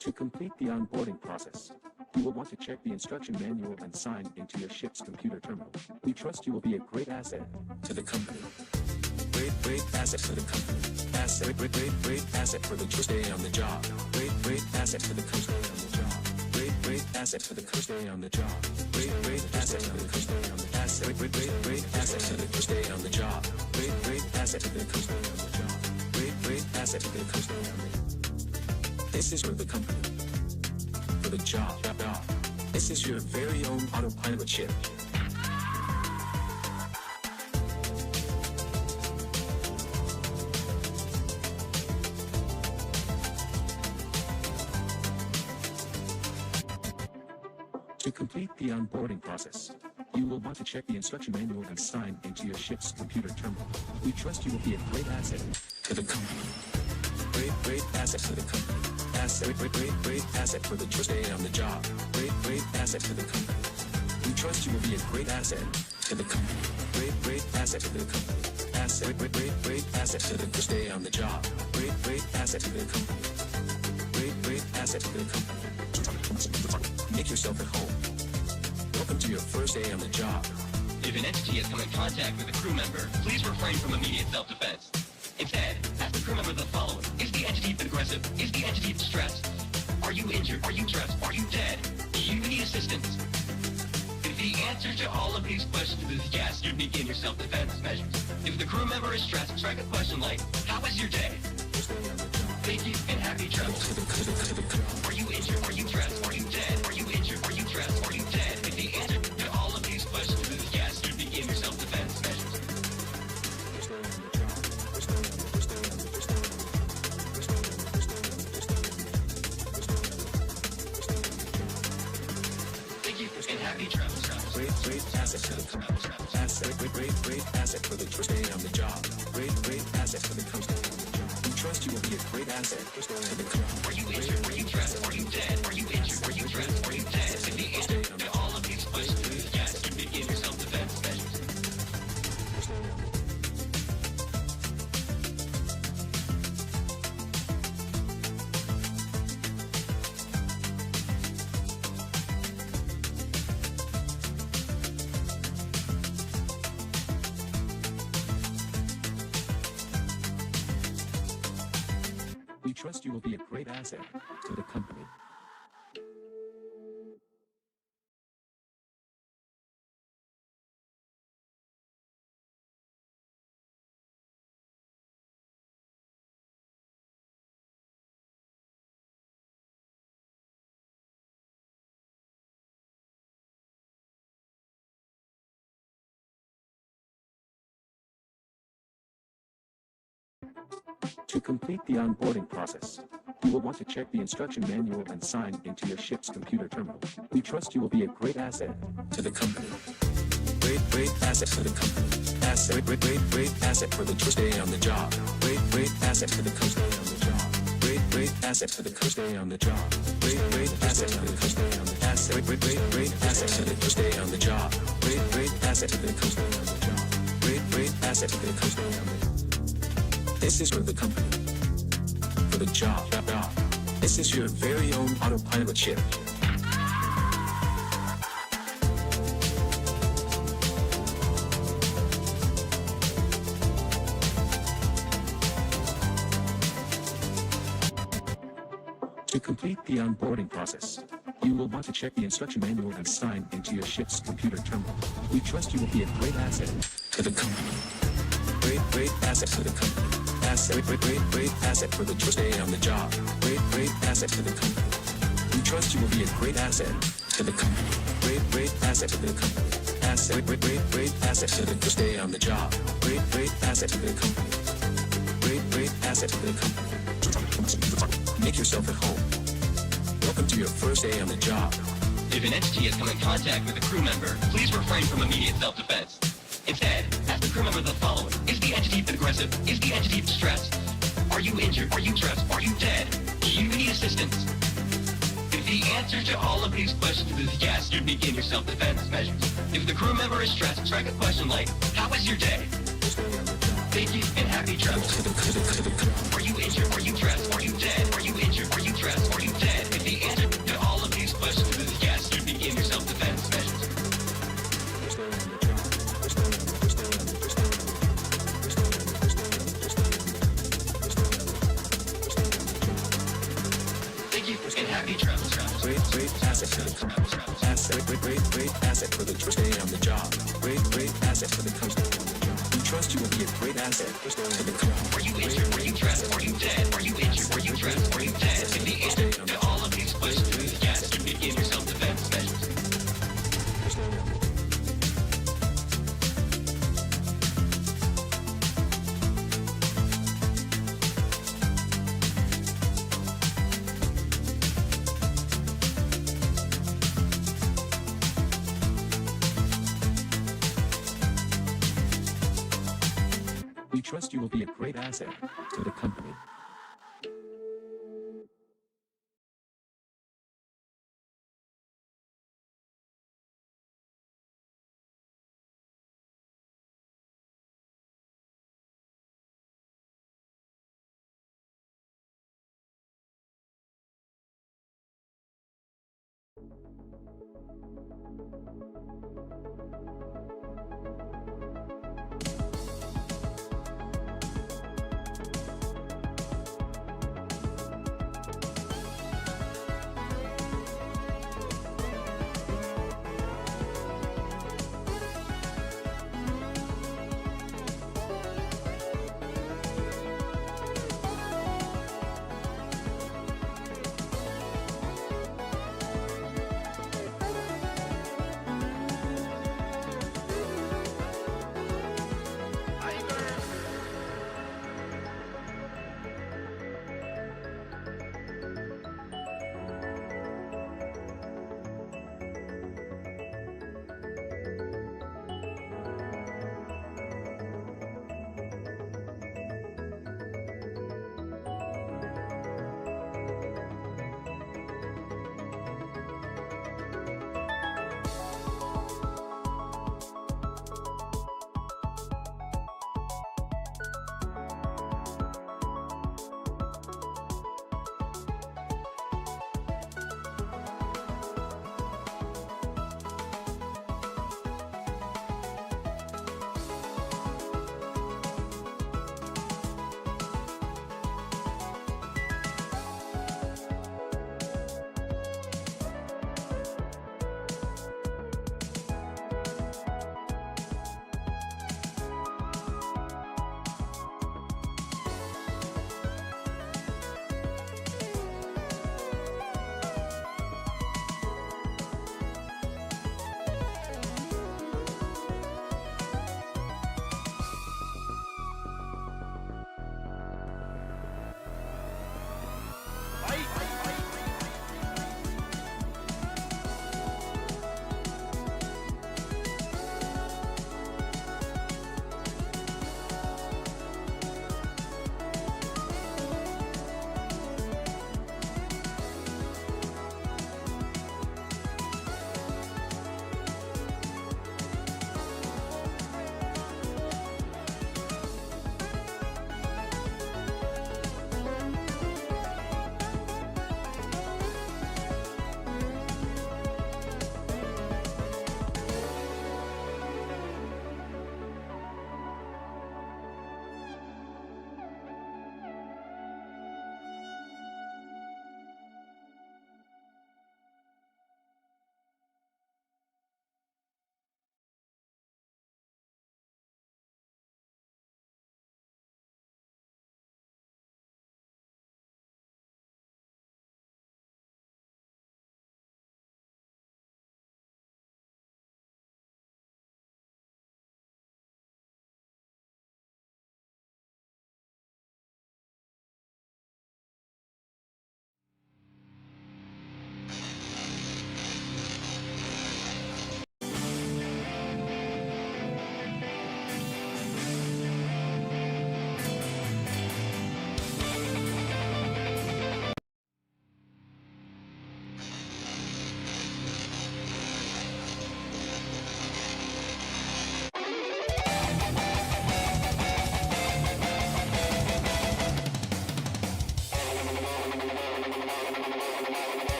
To complete the onboarding process, you will want to check the instruction manual and sign into your ship's computer terminal. We trust you will be a great asset to the company. Great asset for the company. Great asset for the first day on the job. Great asset for the first day on the job. Great asset for the first day on the job. Great asset for the first day on the job. Great asset for the first day on the job. Great asset for the first day on the job. Great asset for the first day on the job. This is for the company. For the job. This is your very own autopilot ship. To complete the onboarding process, you will want to check the instruction manual and sign into your ship's computer terminal. We trust you will be a great asset to the company. Great asset for the company. Great asset for the first day on the job. Great asset for the company. We trust you will be a great asset to the company. Great asset for the company. Great asset for the first day on the job. Great asset for the company. Great asset for the company. Make yourself at home. Welcome to your first day on the job. If an entity has come in contact with a crew member, please refrain from immediate self-defense. Instead, ask the crew member the following. Is the entity aggressive? Is the entity distressed? Are you injured? Are you stressed? Are you dead? Do you need assistance? If the answer to all of these questions is yes, you begin your self-defense measures. If the crew member is stressed, strike a question like, how was your day? Thank you and happy travels. Are you injured? Are you stressed? Are you dead? Are you injured? Are you stressed? Are you dead? If the answer to all of these questions is yes, you begin your self-defense measures. Thank you and happy travels. Great asset for the company. Great asset for the first day on the job. Great asset for the first day on the job. We trust you will be a great asset to the company. Are you injured? Are you stressed? Are you dead? Are you injured? Are you stressed? Are you dead? If the answer to all of these questions is yes, you begin your self-defense measures. We trust you will be a great asset to the company. To complete the onboarding process, you will want to check the instruction manual and sign into your ship's computer terminal. We trust you will be a great asset to the company. Great asset for the company. Great asset for the first day on the job. Great asset for the first day on the job. Great asset for the first day on the job. Great asset for the first day on the job. Great asset for the first day on the job. Great asset for the first day on the job. Great asset for the first day on the job. This is for the company. For the job. This is your very own autopilot ship. To complete the onboarding process, you will want to check the instruction manual and sign into your ship's computer terminal. We trust you will be a great asset to the company. Great asset for the company. Great asset for the first day on the job. Great asset for the company. We trust you will be a great asset to the company. Great asset for the company. Great asset for the first day on the job. Great asset for the company. Great asset for the company. Make yourself at home. Welcome to your first day on the job. If an entity has come in contact with a crew member, please refrain from immediate self-defense. Instead, ask the crew member the following. Is the entity aggressive? Is the entity distressed? Are you injured? Are you stressed? Are you dead? Do you need assistance? If the answer to all of these questions is yes, you begin your self-defense measures. If the crew member is stressed, strike a question like, how was your day? Thank you and happy travels. Are you injured? Are you stressed? Are you dead? Are you injured? Are you stressed? Are you dead? If the answer to all of these questions is yes, you begin your self-defense measures. Thank you and happy travels. Great asset to the company. Great asset for the stay on the job. Great asset for the company. We trust you will be a great asset to the company. Are you injured? Are you dressed? Are you dead? Are you injured? Are you dressed? Are you dead? If the answer to all of these questions is yes, you begin your self-defense measures. We trust you will be a great asset to the company.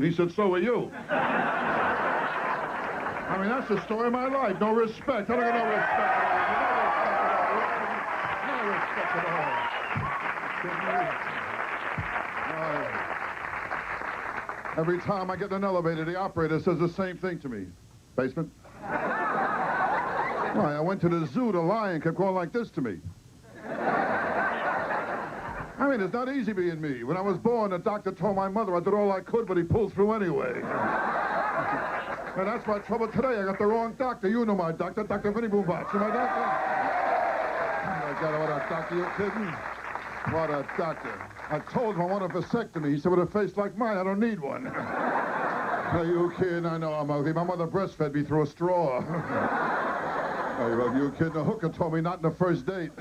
He said, so are you. I mean, that's the story of my life. No respect. I don't get no respect at all. No respect at all. Every time I get in an elevator, the operator says the same thing to me. Basement? Why, I went to the zoo, the lion kept going like this to me. I mean, it's not easy being me. When I was born, the doctor told my mother I did all I could, but he pulled through anyway. And that's my trouble today. I got the wrong doctor. You know my doctor, Dr. Vinnie Boombox. You my doctor? Oh, my God, what a doctor, you kidding? What a doctor. I told him I want a vasectomy. He said, with a face like mine, I don't need one. Are you kidding? I know I'm ugly. My mother breastfed me through a straw. Are you kidding? The hooker told me not in the first date.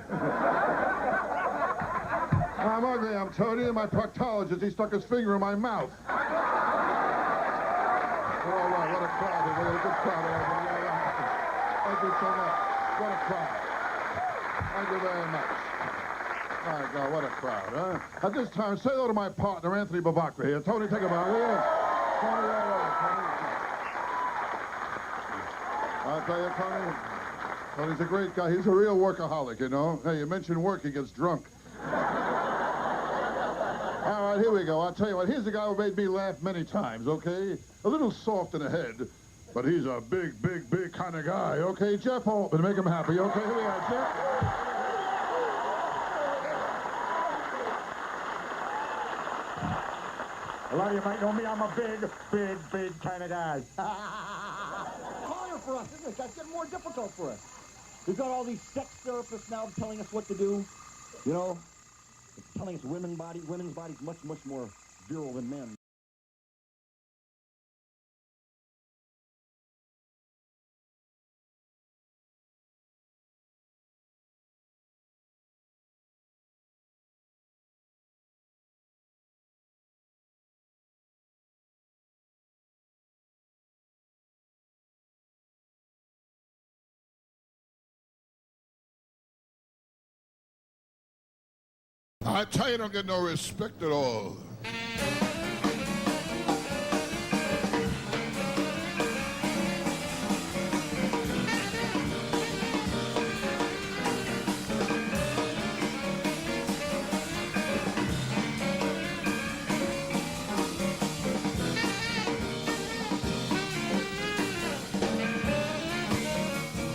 I'm ugly, I'm telling you. My proctologist, he stuck his finger in my mouth. All right, what a crowd. What a good crowd. Thank you so much. What a crowd. Thank you very much. My God, what a crowd, huh? At this time, say hello to my partner, Anthony Bavacqua here. Tony, take a bow, will you? Tony, I'll tell you, Tony. Tony's a great guy. He's a real workaholic, you know. Hey, you mention work, he gets drunk. All right, here we go. I'll tell you what, here's a guy who made me laugh many times, okay? A little soft in the head, but he's a big, big, big kind of guy, okay? Jeff Altman, make him happy, okay? Here we are, Jeff. A lot of you might know me. I'm a big, big, big kind of guy. Harder for us, isn't it? That's getting more difficult for us. We've got all these sex therapists now telling us what to do. You know, it's telling us women's bodies much, much more virile than men. I tell you, I don't get no respect at all.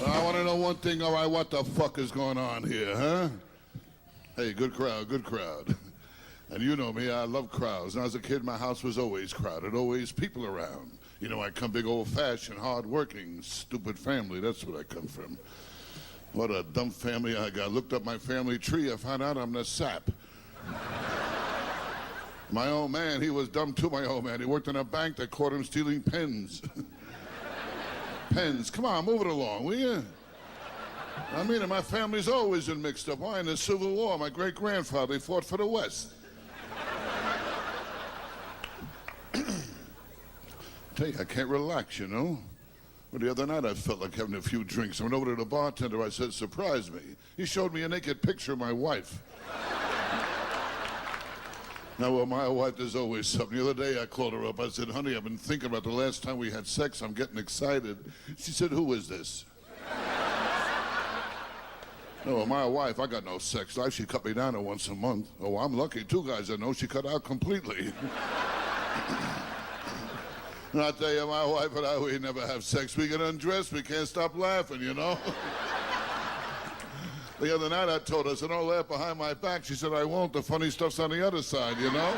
I want to know one thing, all right, what the fuck is going on here, huh? Hey, good crowd, good crowd. And you know me, I love crowds. When I was a kid, my house was always crowded, always people around. You know, I come big old-fashioned, hard-working, stupid family. That's where I come from. What a dumb family I got. Looked up my family tree, I found out I'm the sap. My old man, he was dumb too, my old man. He worked in a bank that caught him stealing pens. Pens, come on, move it along, will you? I mean, my family's always been mixed up. Why? In the Civil War, my great-grandfather, he fought for the West. Tell you, I can't relax, you know? Well, the other night I felt like having a few drinks. I went over to the bartender, I said, surprise me. He showed me a naked picture of my wife. Now, well, my wife, there's always something. The other day I called her up. I said, honey, I've been thinking about the last time we had sex. I'm getting excited. She said, who is this? No, my wife, I got no sex life. She cut me down to once a month. Oh, I'm lucky. Two guys I know she cut out completely. And I tell you, my wife and I, we never have sex. We get undressed. We can't stop laughing, you know? The other night I told her, I said, don't laugh behind my back. She said, I won't. The funny stuff's on the other side, you know?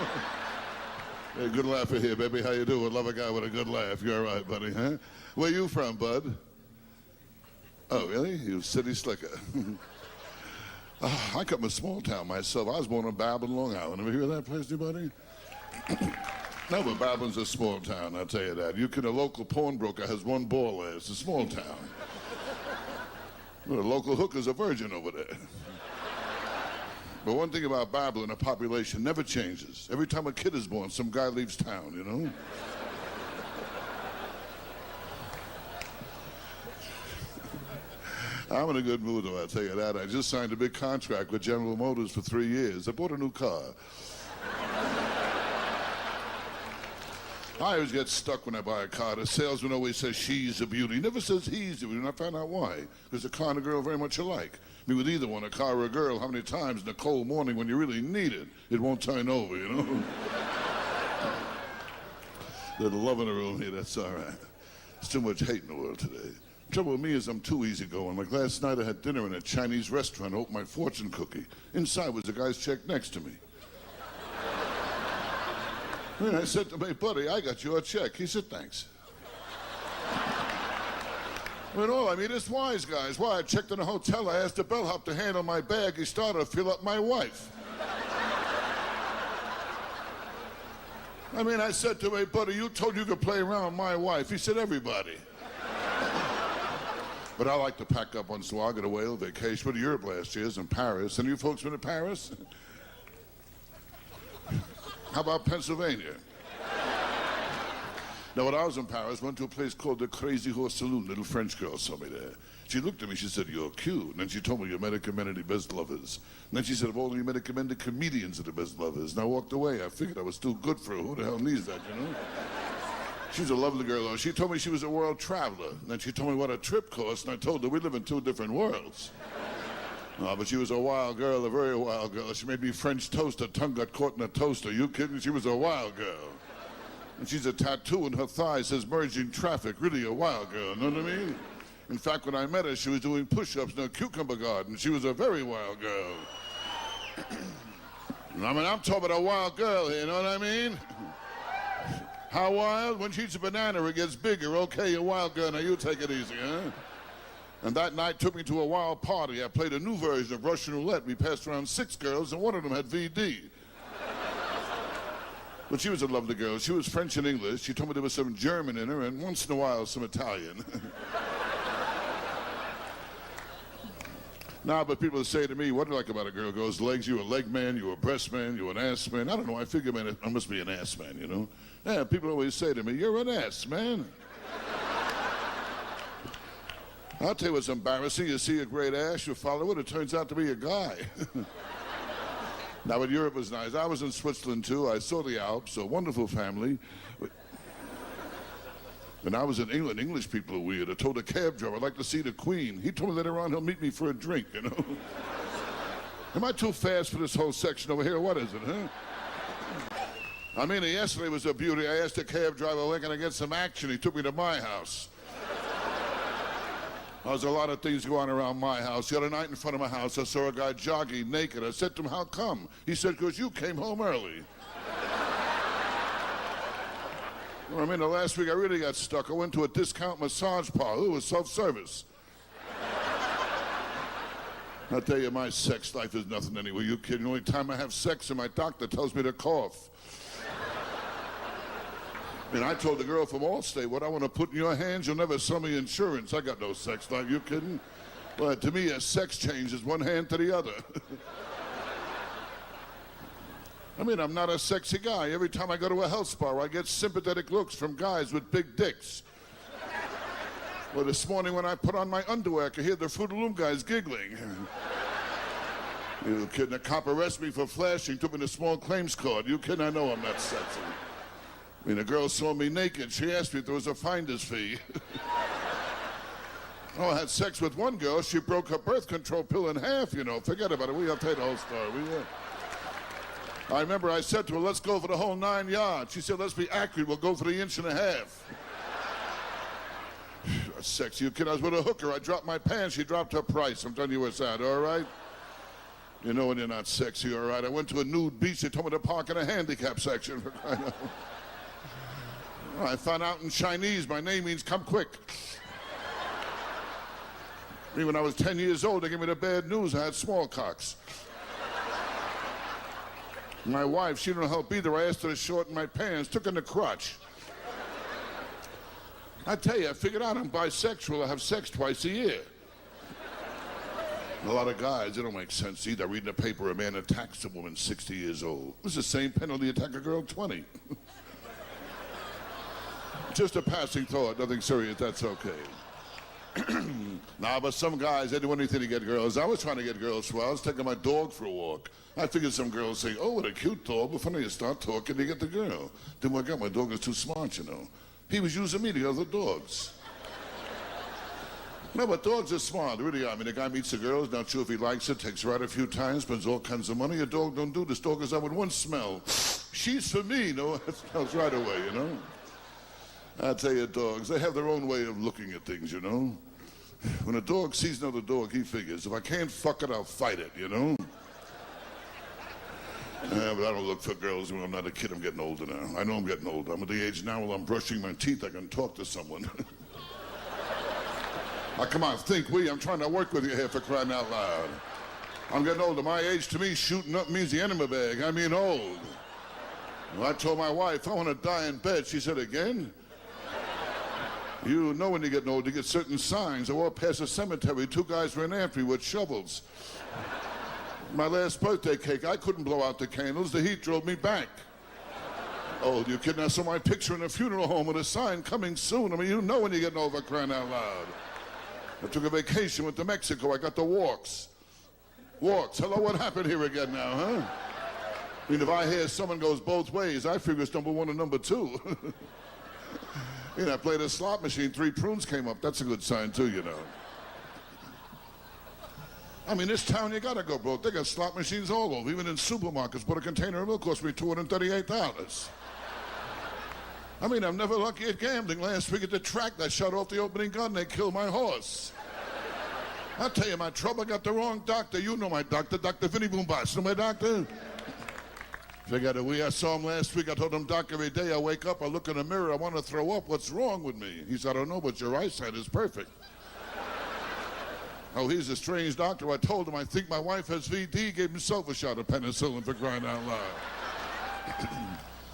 Hey, good laugher here, baby. How you doing? Love a guy with a good laugh. You're all right, buddy, huh? Where you from, bud? Oh, really? You city slicker. I come from a small town myself. I was born in Babylon, Long Island. Ever hear of that place, anybody? No, but Babylon's a small town, I'll tell you that. A local pawnbroker has one ball there. It's a small town. Well, the local hooker's a virgin over there. But one thing about Babylon, the population never changes. Every time a kid is born, some guy leaves town, you know? I'm in a good mood, though, I'll tell you that. I just signed a big contract with General Motors for 3 years. I bought a new car. I always get stuck when I buy a car. The salesman always says she's a beauty. He never says he's a beauty, and I found out why. Because the car and the girl are very much alike. I mean, with either one, a car or a girl, how many times in a cold morning when you really need it, it won't turn over, you know? Little love in the room here, that's all right. There's too much hate in the world today. The trouble with me is I'm too easygoing. Like last night I had dinner in a Chinese restaurant, opened my fortune cookie. Inside was the guy's check next to me. And I said to my buddy, I got your check. He said, thanks. Well, I mean, it's wise guys. Why, I checked in a hotel. I asked the bellhop to handle my bag. He started to fill up my wife. I mean, I said to my buddy, you told you could play around with my wife. He said, everybody. But I like to pack up once in a while, get away on vacation. Went to Europe last year, in Paris. Any of you folks been to Paris? How about Pennsylvania? Now, when I was in Paris, went to a place called the Crazy Horse Saloon. Little French girl saw me there. She looked at me, she said, you're cute. And then she told me you're Medica-Mended best lovers. And then she said, of all the Medica-Mended comedians are the best lovers. And I walked away. I figured I was too good for her. Who the hell needs that, you know? She was a lovely girl, though. She told me she was a world traveler. And then she told me what a trip cost, and I told her we live in two different worlds. But she was a wild girl, a very wild girl. She made me French toast. Her tongue got caught in a toaster. You kidding? She was a wild girl. And she's a tattoo in her thigh says merging traffic. Really a wild girl, know what I mean? In fact, when I met her, she was doing push-ups in a cucumber garden. She was a very wild girl. I mean, I'm talking about a wild girl here, you know what I mean? How wild? When she eats a banana, it gets bigger. Okay, you wild girl, now you take it easy, huh? And that night took me to a wild party. I played a new version of Russian roulette. We passed around 6 girls, and one of them had VD. But she was a lovely girl. She was French and English. She told me there was some German in her, and once in a while, some Italian. Now, but people say to me, what do you like about a girl? Goes, legs, you a leg man, you a breast man, you an ass man. I don't know, I figure, man, I must be an ass man, you know? Yeah, people always say to me, you're an ass man. I'll tell you what's embarrassing. You see a great ass, you follow it, it turns out to be a guy. Now, but Europe was nice. I was in Switzerland, too. I saw the Alps, a wonderful family. When I was in England, English people are weird. I told a cab driver I'd like to see the Queen. He told me later on he'll meet me for a drink, you know? Am I too fast for this whole section over here? What is it, huh? I mean, yesterday was a beauty. I asked the cab driver, when can I get some action? He took me to my house. There's a lot of things going on around my house. The other night in front of my house, I saw a guy jogging naked. I said to him, how come? He said, because you came home early. Well, I mean, the last week I really got stuck. I went to a discount massage parlor. It was self-service. I'll tell you, my sex life is nothing anyway. You kidding? The only time I have sex and my doctor tells me to cough. And I told the girl from Allstate, what I want to put in your hands, you'll never sell me insurance. I got no sex life. You kidding? Well, to me, a sex change is one hand to the other. I mean, I'm not a sexy guy. Every time I go to a health spa, I get sympathetic looks from guys with big dicks. Well, this morning when I put on my underwear, I could hear the Fruit of the Loom guys giggling. You kidding? A cop arrested me for flashing, took me to small claims court. You kidding? I know I'm not sexy. I mean, a girl saw me naked. She asked me if there was a finder's fee. Oh, I had sex with one girl. She broke her birth control pill in half, you know. Forget about it. I'll tell you the whole story. I remember I said to her, let's go for the whole 9 yards. She said, let's be accurate. We'll go for the 1.5 inches. That's sexy. You kid, I was with a hooker. I dropped my pants. She dropped her price. I'm telling you what's that, all right? You know when you're not sexy, all right? I went to a nude beach. They told me to park in a handicap section. I found out in Chinese my name means come quick. I mean, when I was 10 years old, they gave me the bad news. I had smallpox. My wife, she didn't help either. I asked her to shorten my pants, took in the crotch. I tell you, I figured out I'm bisexual. I have sex twice a year. A lot of guys, they don't make sense either. Reading the paper, a man attacks a woman 60 years old. It's the same penalty attack a girl 20. Just a passing thought, nothing serious, that's okay. Nah, but some guys, they do anything to get girls. I was trying to get girls for I was taking my dog for a walk. I figured some girls say, oh, what a cute dog. But finally you start talking, they get the girl. Didn't work out. My dog is too smart, you know. He was using me to get other dogs. No, but dogs are smart, really. I mean, the guy meets the girls, not sure if he likes it, takes her out a few times, spends all kinds of money. A dog don't do this. Dog is out with one smell. She's for me, no? That smells right away, you know? I tell you, dogs, they have their own way of looking at things, you know? When a dog sees another dog, he figures, if I can't fuck it, I'll fight it, you know? Yeah, but I don't look for girls when I'm not a kid. I'm getting older now. I know I'm getting older. I'm at the age now while I'm brushing my teeth, I can talk to someone. Now, come on, think we. I'm trying to work with you here for crying out loud. I'm getting older. My age, to me, shooting up means the enema bag. I mean old. Well, I told my wife, I want to die in bed. She said, again? You know when you're getting old, you get certain signs. I walked past a cemetery. 2 guys ran after me with shovels. My last birthday cake, I couldn't blow out the candles. The heat drove me back. Oh, you kidding? I saw my picture in a funeral home with a sign, coming soon. I mean, you know when you're getting over, crying out loud. I took a vacation, went to Mexico. I got the walks. Walks. Hello, what happened here again now, huh? I mean, if I hear someone goes both ways, I figure it's number 1 and number 2. You know, I played a slot machine, 3 prunes came up. That's a good sign, too, you know. I mean, this town, you gotta go broke. They got slot machines all over, even in supermarkets. But a container of milk cost me $238. I mean, I'm never lucky at gambling. Last week at the track, I shot off the opening gun, they killed my horse. I'll tell you my trouble, I got the wrong doctor. You know my doctor, Dr. Vinny Boombox. You know my doctor? Figured I saw him last week. I told him, Doc, every day I wake up, I look in the mirror, I want to throw up. What's wrong with me? He said, I don't know, but your eyesight is perfect. Oh, he's a strange doctor. I told him, I think my wife has VD, gave himself a shot of penicillin for crying out loud.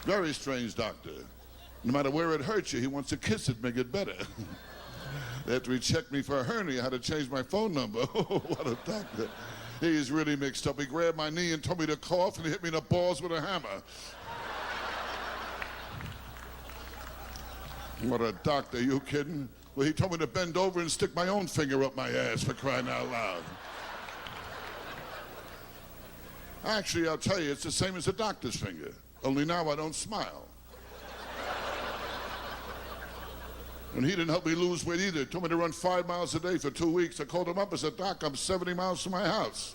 Very strange doctor. No matter where it hurts you, he wants to kiss it, make it better. After he checked me for a hernia, I had to change my phone number. Oh, what a doctor. He's really mixed up. He grabbed my knee and told me to cough, and he hit me in the balls with a hammer. What a doctor, you kidding? Well, he told me to bend over and stick my own finger up my ass for crying out loud. Actually, I'll tell you, it's the same as a doctor's finger, only now I don't smile. And he didn't help me lose weight either. He told me to run 5 miles a day for 2 weeks. I called him up and said, Doc, I'm 70 miles from my house.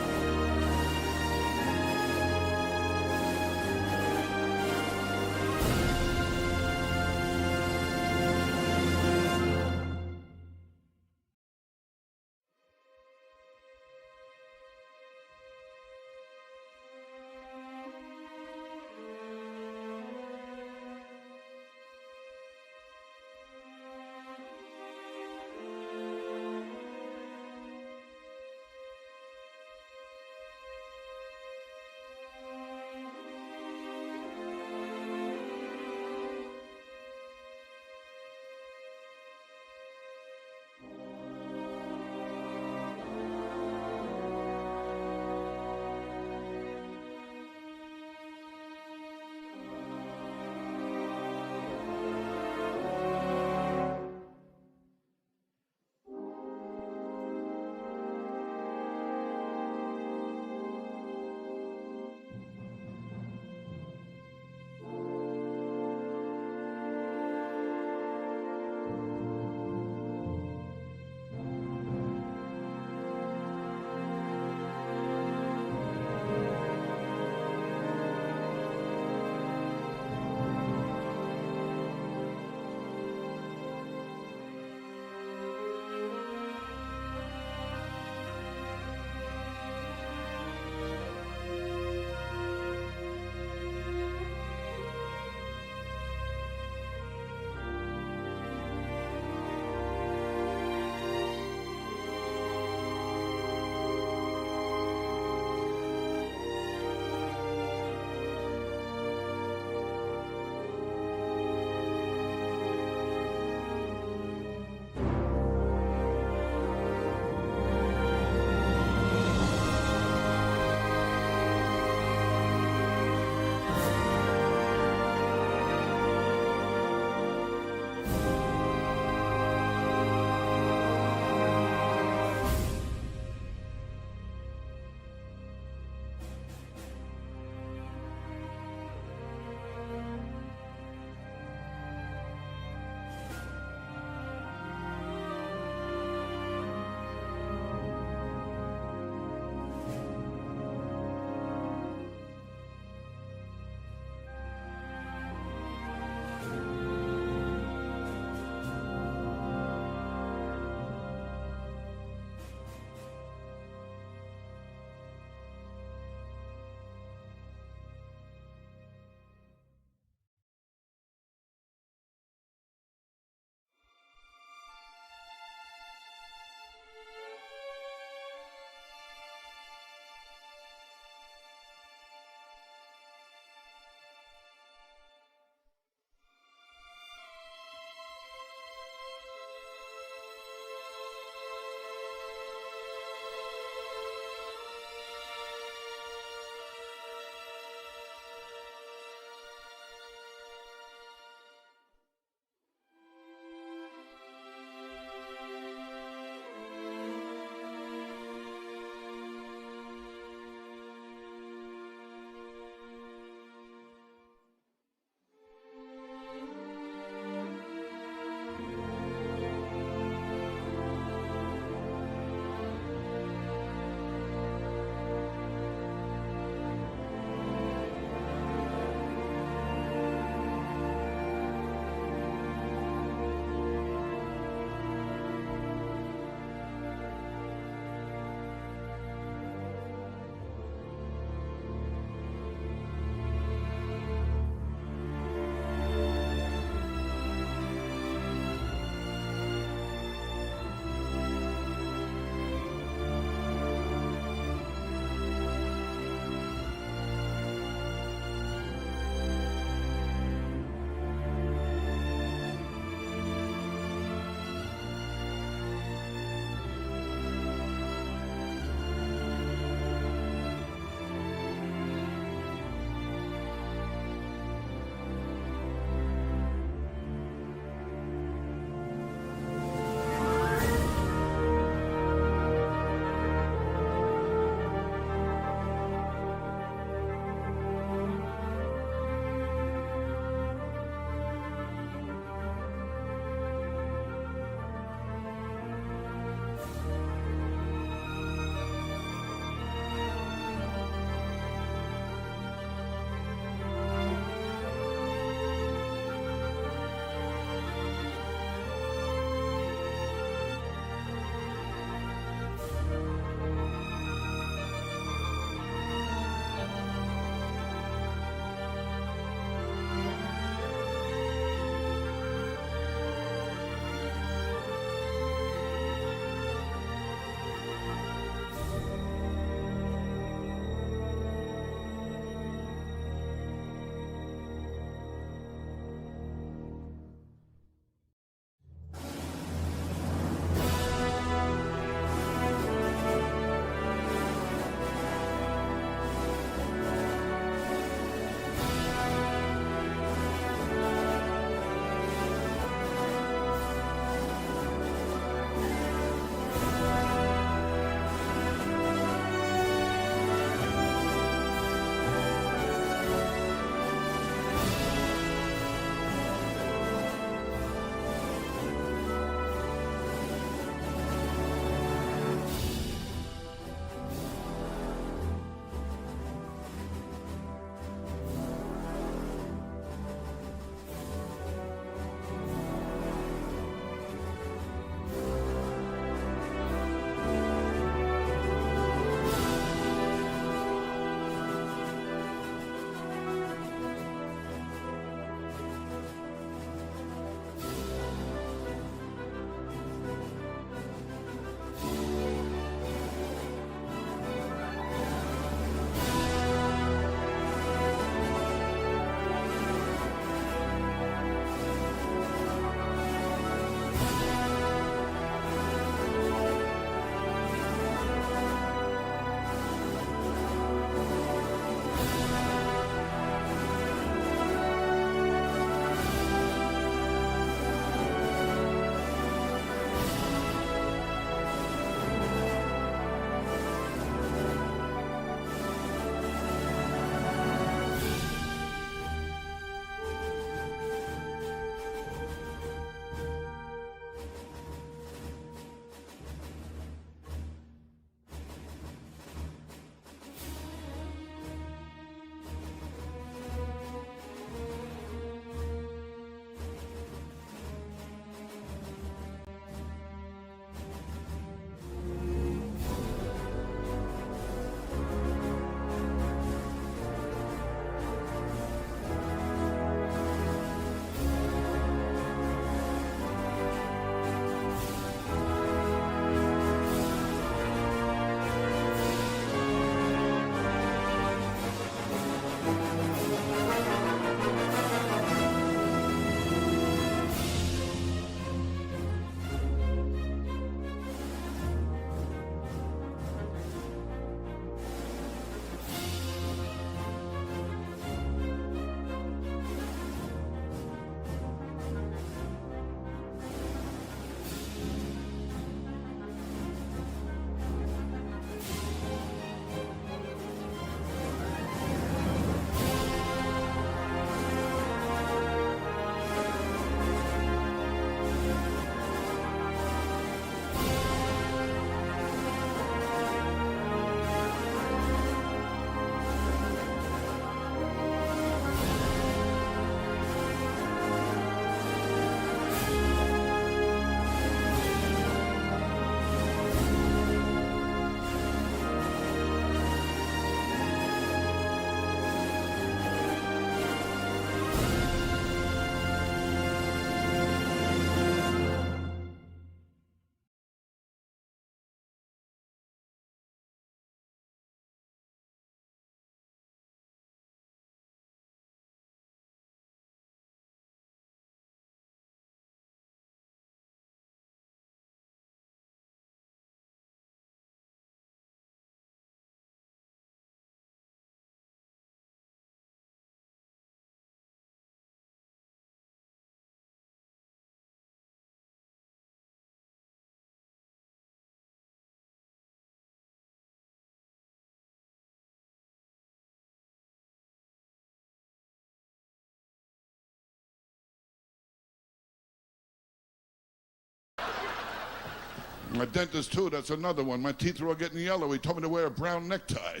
My dentist, too, that's another one. My teeth were all getting yellow. He told me to wear a brown necktie.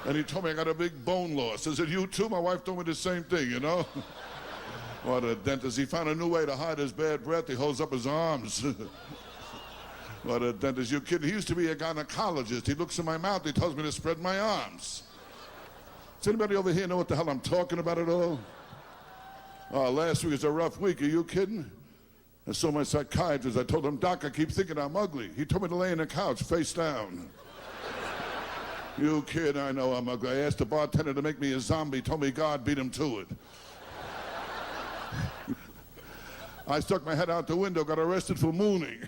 And he told me I got a big bone loss. I said, you too? My wife told me the same thing, you know? What a dentist. He found a new way to hide his bad breath. He holds up his arms. What a dentist. You kidding? He used to be a gynecologist. He looks in my mouth. He tells me to spread my arms. Does anybody over here know what the hell I'm talking about at all? Oh, last week was a rough week. Are you kidding? I saw my psychiatrist. I told him, Doc, I keep thinking I'm ugly. He told me to lay on the couch face down. You kid, I know I'm ugly. I asked the bartender to make me a zombie. Told me God beat him to it. I stuck my head out the window, got arrested for mooning.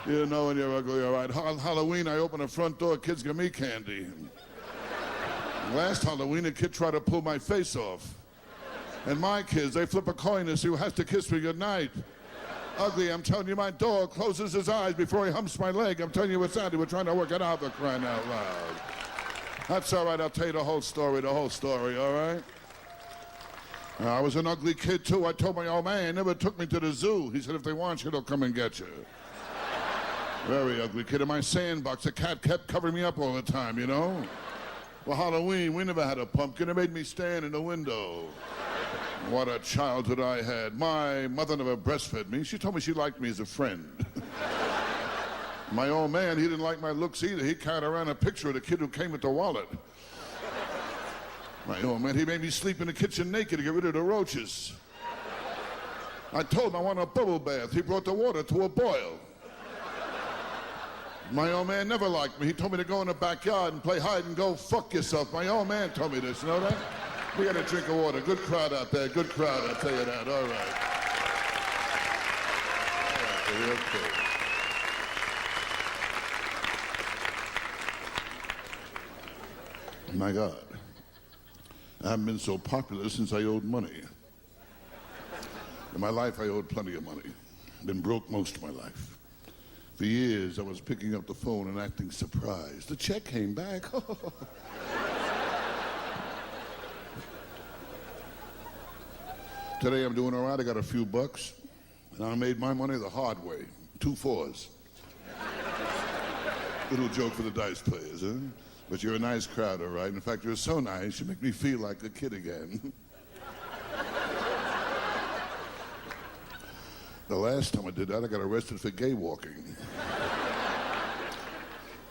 You know when you're ugly, all right. Halloween, I opened the front door, kids give me candy. Last Halloween, a kid tried to pull my face off. And my kids, they flip a coin to see who has to kiss me goodnight. Ugly, I'm telling you, my dog closes his eyes before he humps my leg. I'm telling you what's out. We're trying to work it out, for crying out loud. That's all right, I'll tell you the whole story, all right? I was an ugly kid, too. I told my old man, he never took me to the zoo. He said, if they want you, they'll come and get you. Very ugly kid. In my sandbox, a cat kept covering me up all the time, you know? Well, Halloween, we never had a pumpkin. It made me stand in the window. What a childhood I had. My mother never breastfed me. She told me she liked me as a friend. My old man, he didn't like my looks either. He carried around a picture of the kid who came with the wallet. My old man, he made me sleep in the kitchen naked to get rid of the roaches. I told him I want a bubble bath. He brought the water to a boil. My old man never liked me. He told me to go in the backyard and play hide and go fuck yourself. My old man told me this, you know that? We got a drink of water. Good crowd out there. Good crowd, I'll tell you that. All right. All right, okay. My God. I haven't been so popular since I owed money. In my life, I owed plenty of money. Been broke most of my life. For years, I was picking up the phone and acting surprised. The check came back. Today I'm doing all right. I got a few bucks, and I made my money the hard way. 2 4s. Little joke for the dice players, huh? But you're a nice crowd, all right? In fact, you're so nice, you make me feel like a kid again. The last time I did that, I got arrested for gay walking.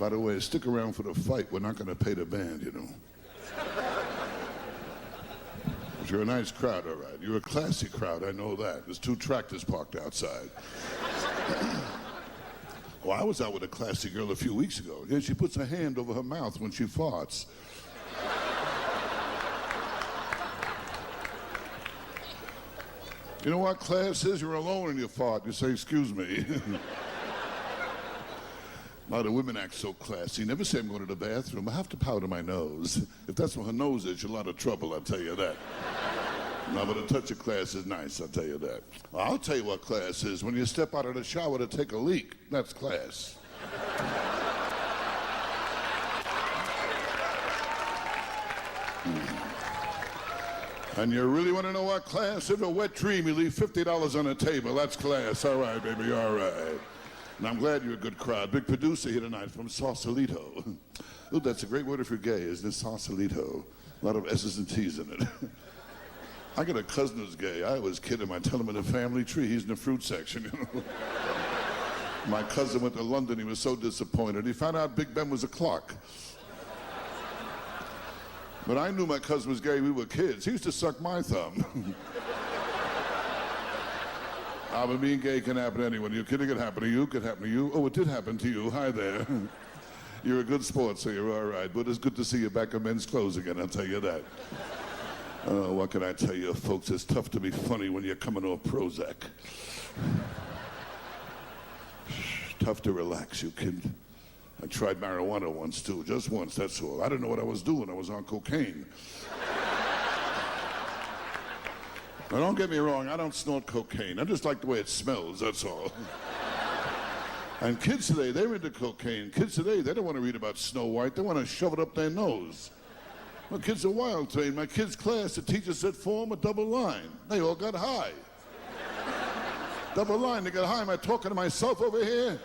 By the way, stick around for the fight. We're not going to pay the band, you know. But you're a nice crowd, all right. You're a classy crowd, I know that. There's 2 tractors parked outside. Well, I was out with a classy girl a few weeks ago. Yeah, she puts her hand over her mouth when she farts. You know what class is? You're alone and you fart. You say, excuse me. A lot of women act so classy. Never say I'm going to the bathroom. I have to powder my nose. If that's what her nose is, you're in a lot of trouble, I'll tell you that. No, but a touch of class is nice, I'll tell you that. I'll tell you what class is. When you step out of the shower to take a leak, that's class. And you really want to know what class? If a wet dream, you leave $50 on the table. That's class. All right, baby, all right. And I'm glad you're a good crowd. Big producer here tonight from Sausalito. Ooh, that's a great word if you're gay, isn't it? Sausalito. A lot of S's and T's in it. I got a cousin who's gay. I always kid him. I tell him in the family tree, he's in the fruit section, you know. My cousin went to London. He was so disappointed. He found out Big Ben was a clock. But I knew my cousin was gay. We were kids. He used to suck my thumb. But being gay can happen to anyone. You kidding? It can happen to you. It could happen to you. Oh, it did happen to you. Hi there. You're a good sport, so you're all right. But it's good to see you back in men's clothes again, I'll tell you that. What can I tell you, folks? It's tough to be funny when you're coming off Prozac. Tough to relax, you kid. I tried marijuana once, too. Just once, that's all. I didn't know what I was doing. I was on cocaine. Now, don't get me wrong. I don't snort cocaine. I just like the way it smells, that's all. And kids today, they're into cocaine. Kids today, they don't want to read about Snow White. They want to shove it up their nose. Well, kids are wild today. In my kids' class, the teacher said, form a double line. They all got high. Double line to get high. Am I talking to myself over here?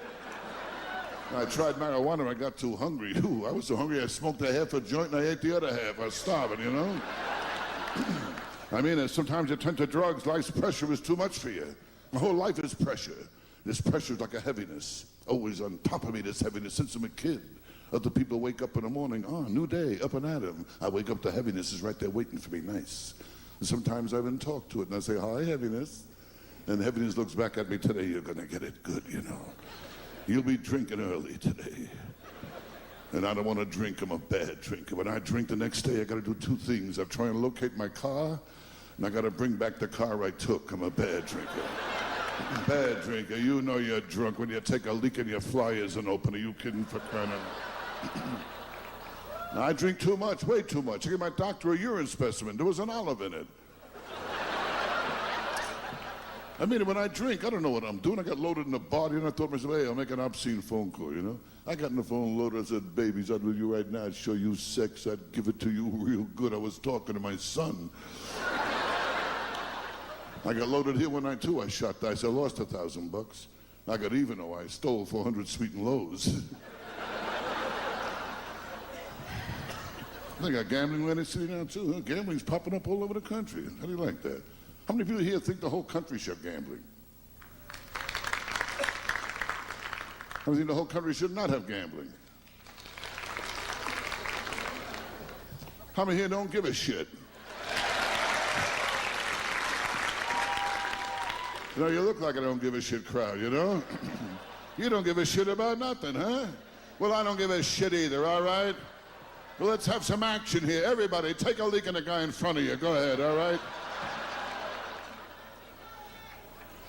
I tried marijuana. I got too hungry. Ooh, I was so hungry I smoked a half a joint and I ate the other half. I was starving, you know? I mean, sometimes you turn to drugs. Life's pressure is too much for you. My whole life is pressure. This pressure is like a heaviness. Always on top of me, this heaviness since I'm a kid. Other people wake up in the morning, new day, up and at 'em. I wake up, the heaviness is right there waiting for me, nice. And sometimes I even talk to it and I say, hi, heaviness. And heaviness looks back at me, today you're gonna get it good, you know. You'll be drinking early today. And I don't want to drink, I'm a bad drinker. When I drink the next day, I gotta do two things. I'm trying to locate my car, and I gotta bring back the car I took. I'm a bad drinker. Bad drinker. You know you're drunk when you take a leak in your flyers and open it. You kidding, for crying out loud. Now, I drink too much, way too much. I gave my doctor a urine specimen. There was an olive in it. I mean, when I drink, I don't know what I'm doing. I got loaded in the body, and I thought to myself, hey, I'll make an obscene phone call, you know? I got in the phone loaded. I said, babies, I'd with you right now. I'd show you sex. I'd give it to you real good. I was talking to my son. I got loaded here one night, too. I shot dice. I lost $1,000. I got even, though I stole 400 sweet and lows. I got gambling in Atlantic City now, too. Huh? Gambling's popping up all over the country. How do you like that? How many people here think the whole country should have gambling? How many think the whole country should not have gambling? How many here don't give a shit? You know, you look like a don't give a shit crowd, you know? You don't give a shit about nothing, huh? Well, I don't give a shit either, all right? Well, let's have some action here. Everybody, take a leak in the guy in front of you. Go ahead, all right?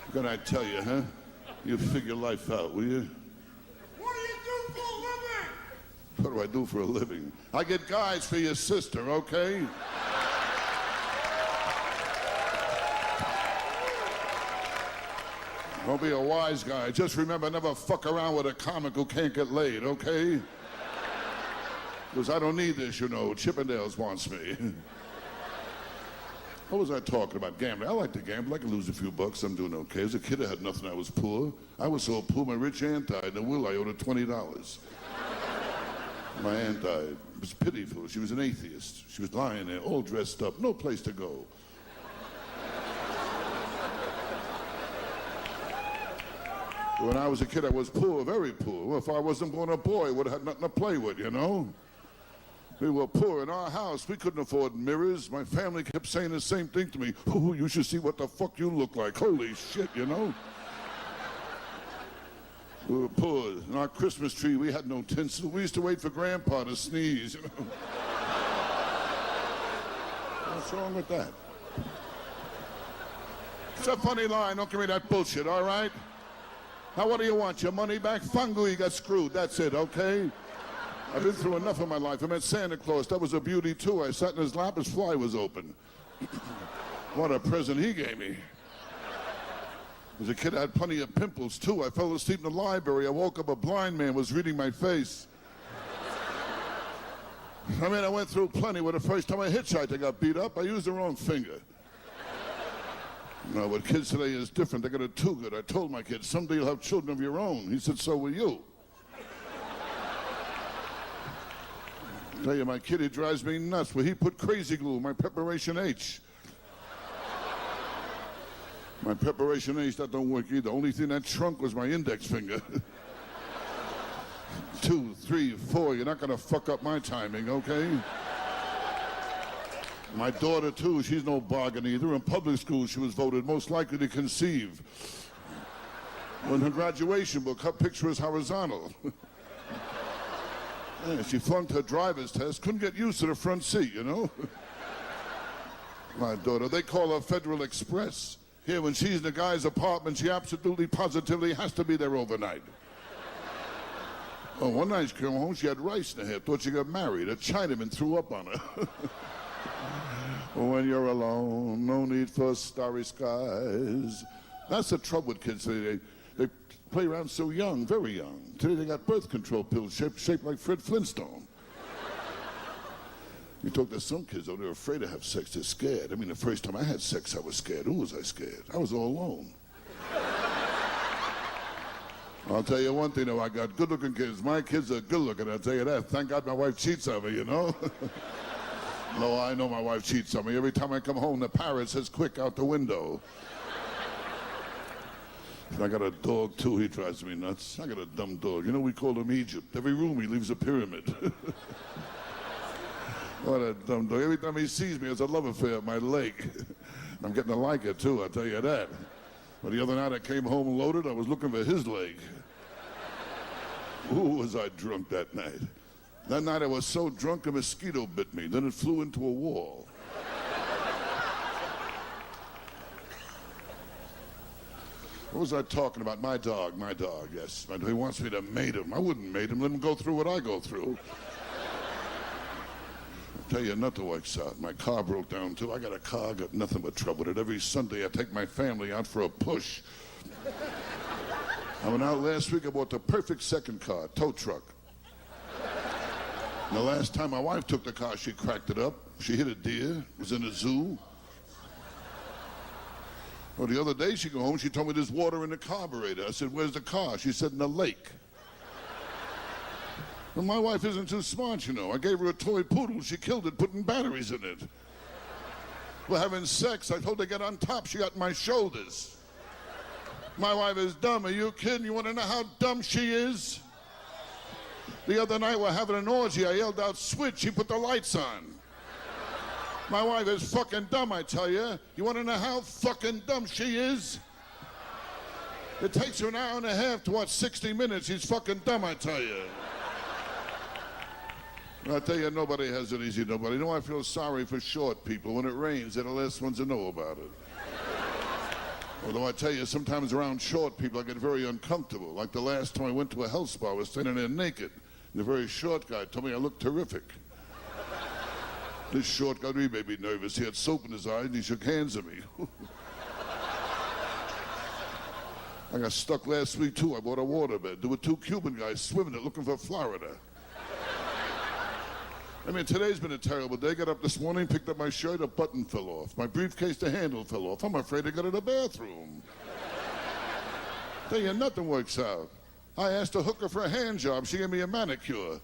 What can I tell you, huh? You figure life out, will you? What do you do for a living? What do I do for a living? I get guys for your sister, okay? Don't be a wise guy. Just remember, never fuck around with a comic who can't get laid, okay? Because I don't need this, you know. Chippendales wants me. What was I talking about? Gambling. I like to gamble. I can lose a few bucks. I'm doing okay. As a kid, I had nothing. I was poor. I was so poor, my rich aunt died. In a will, I owed her $20. My aunt died. It was pitiful. She was an atheist. She was lying there, all dressed up, no place to go. When I was a kid, I was poor, very poor. Well, if I wasn't born a boy, I would have had nothing to play with, you know? We were poor in our house. We couldn't afford mirrors. My family kept saying the same thing to me. Oh, you should see what the fuck you look like. Holy shit, you know? We were poor. In our Christmas tree, we had no tinsel. We used to wait for Grandpa to sneeze, you know? What's wrong with that? It's a funny line. Don't give me that bullshit, all right? Now, what do you want? Your money back? Fungu, you got screwed. That's it, okay? I've been through enough in my life. I met Santa Claus. That was a beauty, too. I sat in his lap. His fly was open. What a present he gave me. As a kid, I had plenty of pimples, too. I fell asleep in the library. I woke up, a blind man was reading my face. I mean, I went through plenty. When the first time I hitchhiked, I got beat up. I used the wrong finger. No, what kids today is different. They got it too good. I told my kids, someday you'll have children of your own. He said, so will you. I tell you, my kid, he drives me nuts. Well, he put crazy glue, my preparation H. My preparation H, that don't work either. The only thing that shrunk was my index finger. 2, 3, 4, you're not gonna fuck up my timing, okay? My daughter, too, she's no bargain either. In public school, she was voted most likely to conceive. On her graduation book, her picture is horizontal. Yeah, she flunked her driver's test, couldn't get used to the front seat, you know? My daughter, they call her Federal Express. Here, when she's in the guy's apartment, she absolutely, positively has to be there overnight. Oh, one night she came home, she had rice in her hair, thought she got married. A Chinaman threw up on her. When you're alone, no need for starry skies. That's the trouble with kids today. They play around so young, very young. Today they got birth control pills shaped like Fred Flintstone. You talk to some kids, though, they're afraid to have sex. They're scared. I mean, the first time I had sex, I was scared. Who was I scared? I was all alone. I'll tell you one thing, though. I got good-looking kids. My kids are good-looking, I'll tell you that. Thank God my wife cheats on me, you know? No, I know my wife cheats on me. Every time I come home, the parrot says, quick, out the window. I got a dog, too. He drives me nuts. I got a dumb dog. You know, we call him Egypt. Every room he leaves a pyramid. What a dumb dog. Every time he sees me, it's a love affair at my leg. I'm getting to like it, too, I'll tell you that. But the other night I came home loaded, I was looking for his leg. Ooh, was I drunk that night. That night I was so drunk a mosquito bit me, then it flew into a wall. What was I talking about? My dog, yes. He wants me to mate him. I wouldn't mate him, let him go through what I go through. I'll tell you, nothing works out. My car broke down, too. I got a car, got nothing but trouble with it. Every Sunday I take my family out for a push. I went out last week, I bought the perfect second car, tow truck. And the last time my wife took the car, she cracked it up. She hit a deer, was in a zoo. Well, the other day she got home, she told me there's water in the carburetor. I said, where's the car? She said, in the lake. Well, my wife isn't too smart, you know. I gave her a toy poodle. She killed it, putting batteries in it. We're having sex. I told her to get on top. She got my shoulders. My wife is dumb. Are you kidding? You want to know how dumb she is? The other night we're having an orgy. I yelled out, switch. She put the lights on. My wife is fucking dumb, I tell you. You want to know how fucking dumb she is? It takes her an hour and a half to watch 60 Minutes. She's fucking dumb, I tell you. I tell you, nobody has it easy, nobody. You know, I feel sorry for short people. When it rains, they're the last ones to know about it. Although I tell you, sometimes around short people, I get very uncomfortable. Like the last time I went to a health spa, I was standing there naked. And the very short guy told me I looked terrific. This short guy, he made me nervous. He had soap in his eyes and he shook hands at me. I got stuck last week, too. I bought a waterbed. There were 2 Cuban guys swimming it looking for Florida. I mean, today's been a terrible day. Got up this morning, picked up my shirt, a button fell off. My briefcase, the handle fell off. I'm afraid to go to the bathroom. Tell you, nothing works out. I asked a hooker for a hand job. She gave me a manicure.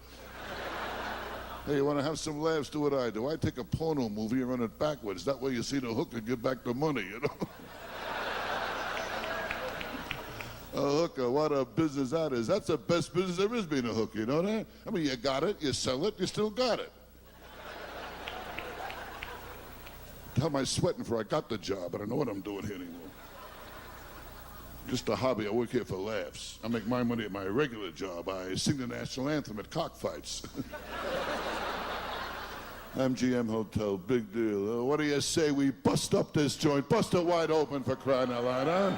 Hey, you want to have some laughs? Do what I do. I take a porno movie and run it backwards. That way you see the hooker give back the money, you know? A hooker, what a business that is. That's the best business there is, being a hooker, you know that? I mean, you got it, you sell it, you still got it. How am I sweating for? I got the job. I don't know what I'm doing here anymore. Just a hobby. I work here for laughs. I make my money at my regular job. I sing the national anthem at cockfights. MGM Hotel, big deal. What do you say we bust up this joint? Bust it wide open, for crying out loud, huh?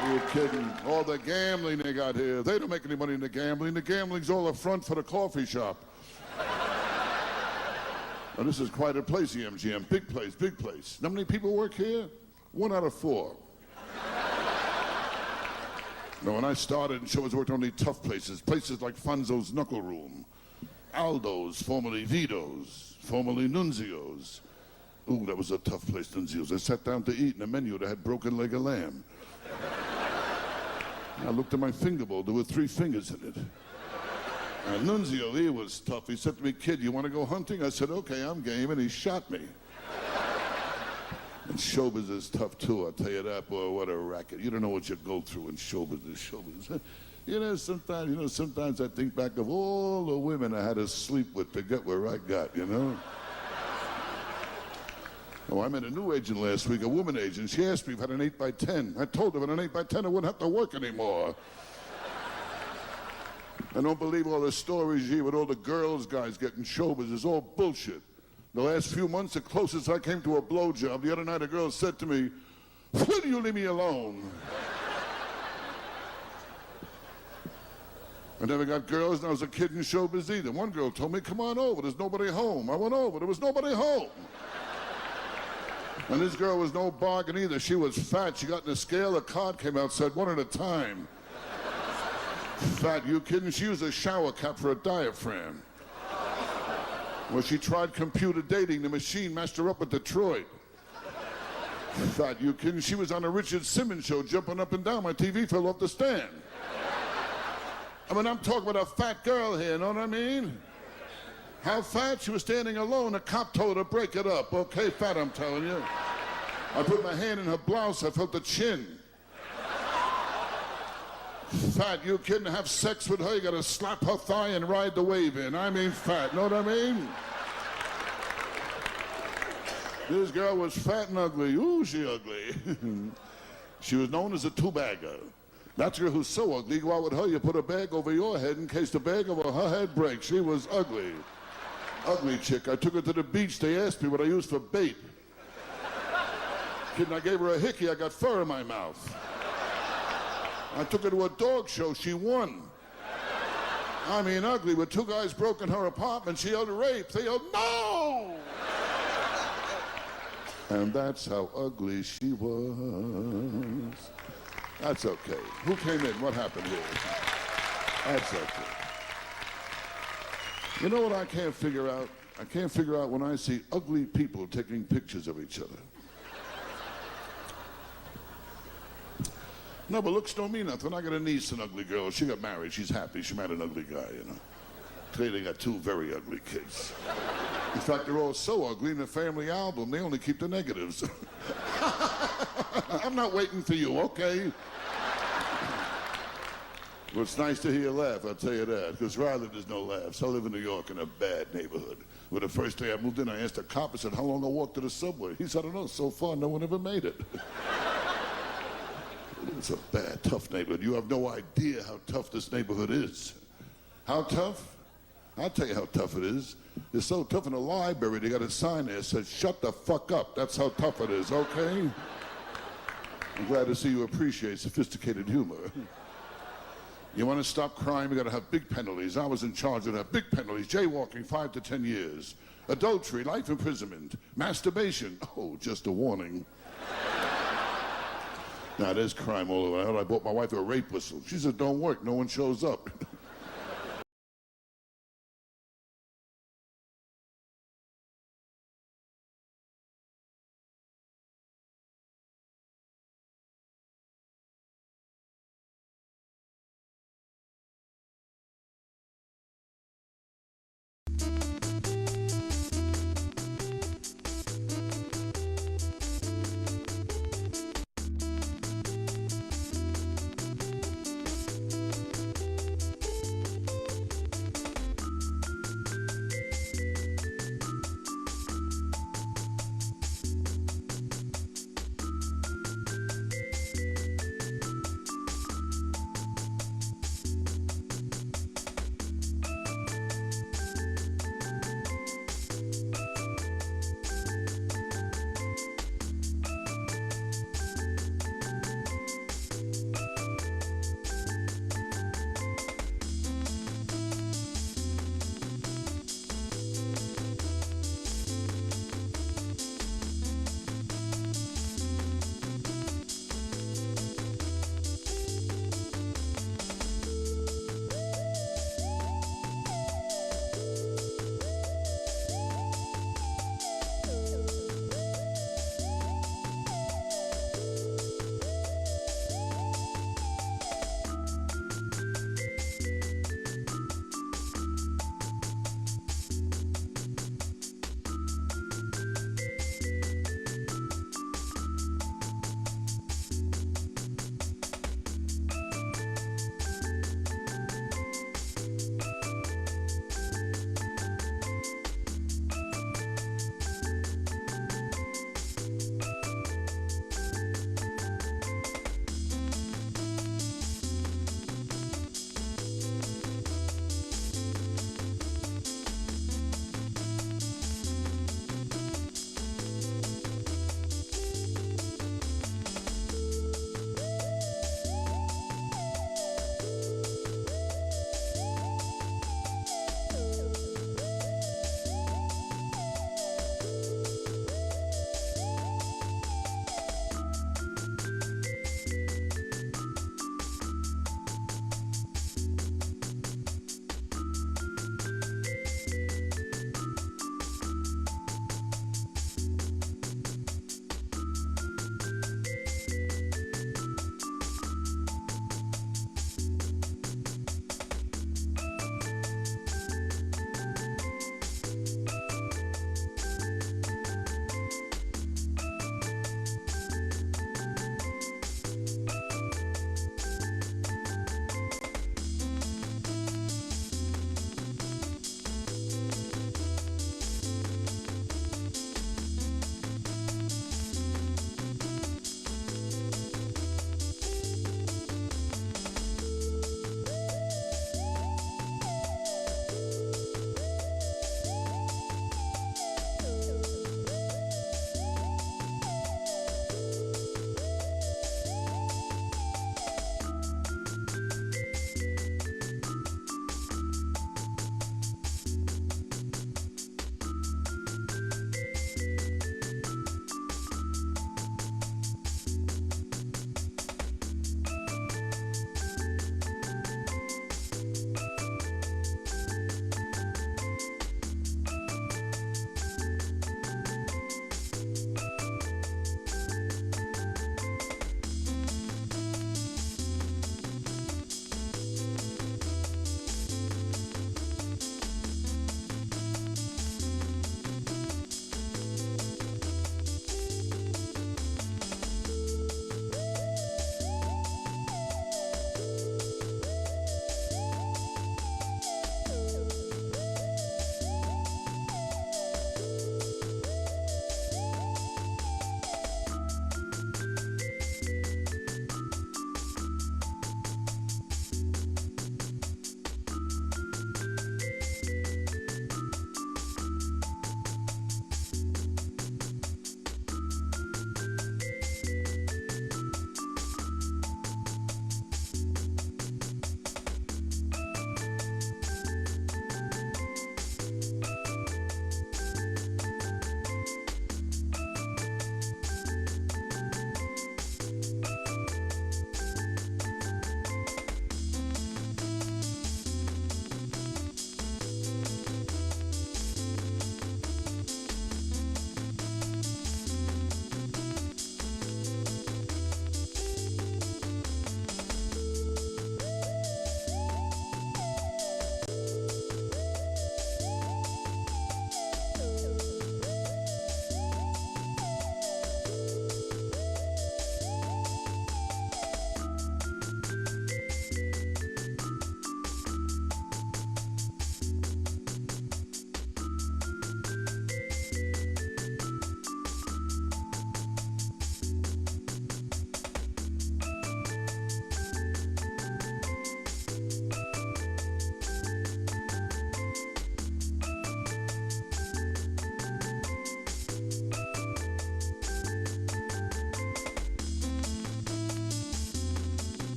Are you kidding? All the gambling they got here. They don't make any money in the gambling. The gambling's all a front for the coffee shop. Now, this is quite a place, the MGM. Big place, big place. How many people work here? 1 out of 4. Now, when I started in shows, I worked only tough places. Places like Fonzo's Knuckle Room, Aldo's, formerly Vito's, formerly Nunzio's. Ooh, that was a tough place, Nunzio's. I sat down to eat, and the menu that had broken leg of lamb. I looked at my finger bowl. There were 3 fingers in it. Nunzio, he was tough. He said to me, kid, you want to go hunting? I said, okay, I'm game, and he shot me. And showbiz is tough, too, I'll tell you that, boy, what a racket. You don't know what you go through in showbiz is showbiz. Sometimes I think back of all the women I had to sleep with to get where I got, you know? Oh, I met a new agent last week, a woman agent. She asked me if I had an 8x10. I told her with an 8x10 I wouldn't have to work anymore. I don't believe all the stories here with all the girls guys getting showbiz. It's all bullshit. The last few months, the closest I came to a blowjob, the other night a girl said to me, "Will you leave me alone?" I never got girls, and I was a kid in showbiz either. One girl told me, come on over, there's nobody home. I went over, there was nobody home. And this girl was no bargain either. She was fat. She got in the scale, a card came out, said 1 at a time. Fat, you kidding? She used a shower cap for a diaphragm. Well, she tried computer dating. The machine messed her up at Detroit. Fat, you kidding? She was on a Richard Simmons show, jumping up and down. My TV fell off the stand. I mean, I'm talking about a fat girl here, know what I mean? How fat? She was standing alone. A cop told her to break it up. Okay, fat, I'm telling you. I put my hand in her blouse. I felt the chin. Fat, you kidding? Have sex with her, you gotta slap her thigh and ride the wave in. I mean fat, know what I mean? This girl was fat and ugly. Ooh, she ugly. She was known as a two-bagger. That's a girl who's so ugly, you go out with her, you put a bag over your head in case the bag over her head breaks. She was ugly. Ugly chick. I took her to the beach. They asked me what I used for bait. Kid, I gave her a hickey. I got fur in my mouth. I took her to a dog show. She won. I mean, ugly. With two guys broke in her apartment, she yelled rape. They yelled, no! And that's how ugly she was. That's okay. Who came in? What happened here? That's okay. You know what I can't figure out? I can't figure out when I see ugly people taking pictures of each other. No, but looks don't mean nothing. I got a niece, an ugly girl. She got married. She's happy. She married an ugly guy, you know. Today they got two very ugly kids. In fact, they're all so ugly in the family album, they only keep the negatives. I'm not waiting for you, okay? Well, it's nice to hear you laugh, I'll tell you that, because Raleigh, there's no laughs. I live in New York in a bad neighborhood. Well, the first day I moved in, I asked a cop, I said, how long I walked to the subway? He said, I don't know, so far, no one ever made it. It's a bad, tough neighborhood. You have no idea how tough this neighborhood is. How tough? I'll tell you how tough it is. It's so tough in the library, they got a sign there that says, shut the fuck up. That's how tough it is, okay? I'm glad to see you appreciate sophisticated humor. You want to stop crime, you got to have big penalties. I was in charge of that. Big penalties. Jaywalking, 5 to 10 years. Adultery, life imprisonment. Masturbation, oh, just a warning. Now, there's crime all over. I bought my wife a rape whistle. She said, don't work, no one shows up.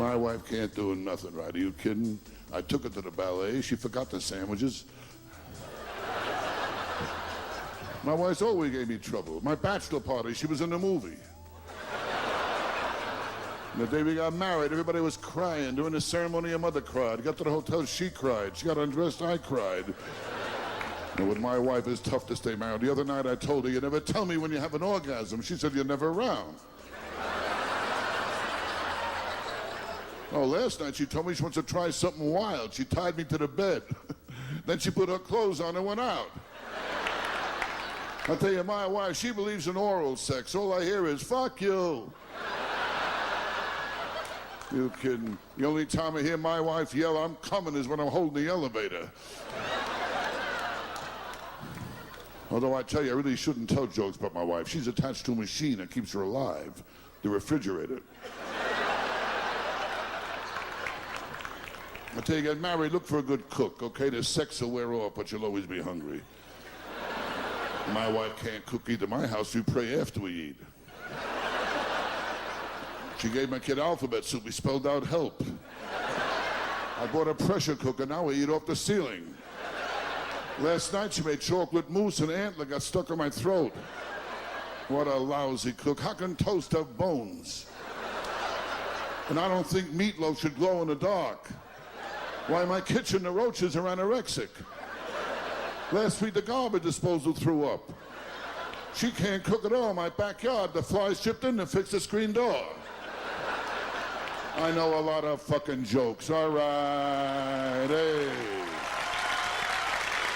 My wife can't do nothing right. Are you kidding? I took her to the ballet. She forgot the sandwiches. My wife's always gave me trouble. My bachelor party, she was in the movie. And the day we got married, everybody was crying. During the ceremony, her mother cried. Got to the hotel, she cried. She got undressed, I cried. And with my wife, it's tough to stay married. The other night, I told her, you never tell me when you have an orgasm. She said, you're never around. Oh, last night she told me she wants to try something wild. She tied me to the bed. Then she put her clothes on and went out. I tell you, my wife, she believes in oral sex. All I hear is, fuck you. You kidding? The only time I hear my wife yell, I'm coming, is when I'm holding the elevator. Although I tell you, I really shouldn't tell jokes about my wife. She's attached to a machine that keeps her alive, the refrigerator. I tell you, get married, look for a good cook, okay? The sex will wear off, but you'll always be hungry. My wife can't cook either. My house, we pray after we eat. She gave my kid alphabet soup. We spelled out help. I bought a pressure cooker. Now we eat off the ceiling. Last night she made chocolate mousse and antler got stuck in my throat. What a lousy cook. How can toast have bones? And I don't think meatloaf should glow in the dark. Why, in my kitchen, the roaches are anorexic. Last week, the garbage disposal threw up. She can't cook at all. My backyard, the flies chipped in to fix the screen door. I know a lot of fucking jokes. All right, hey.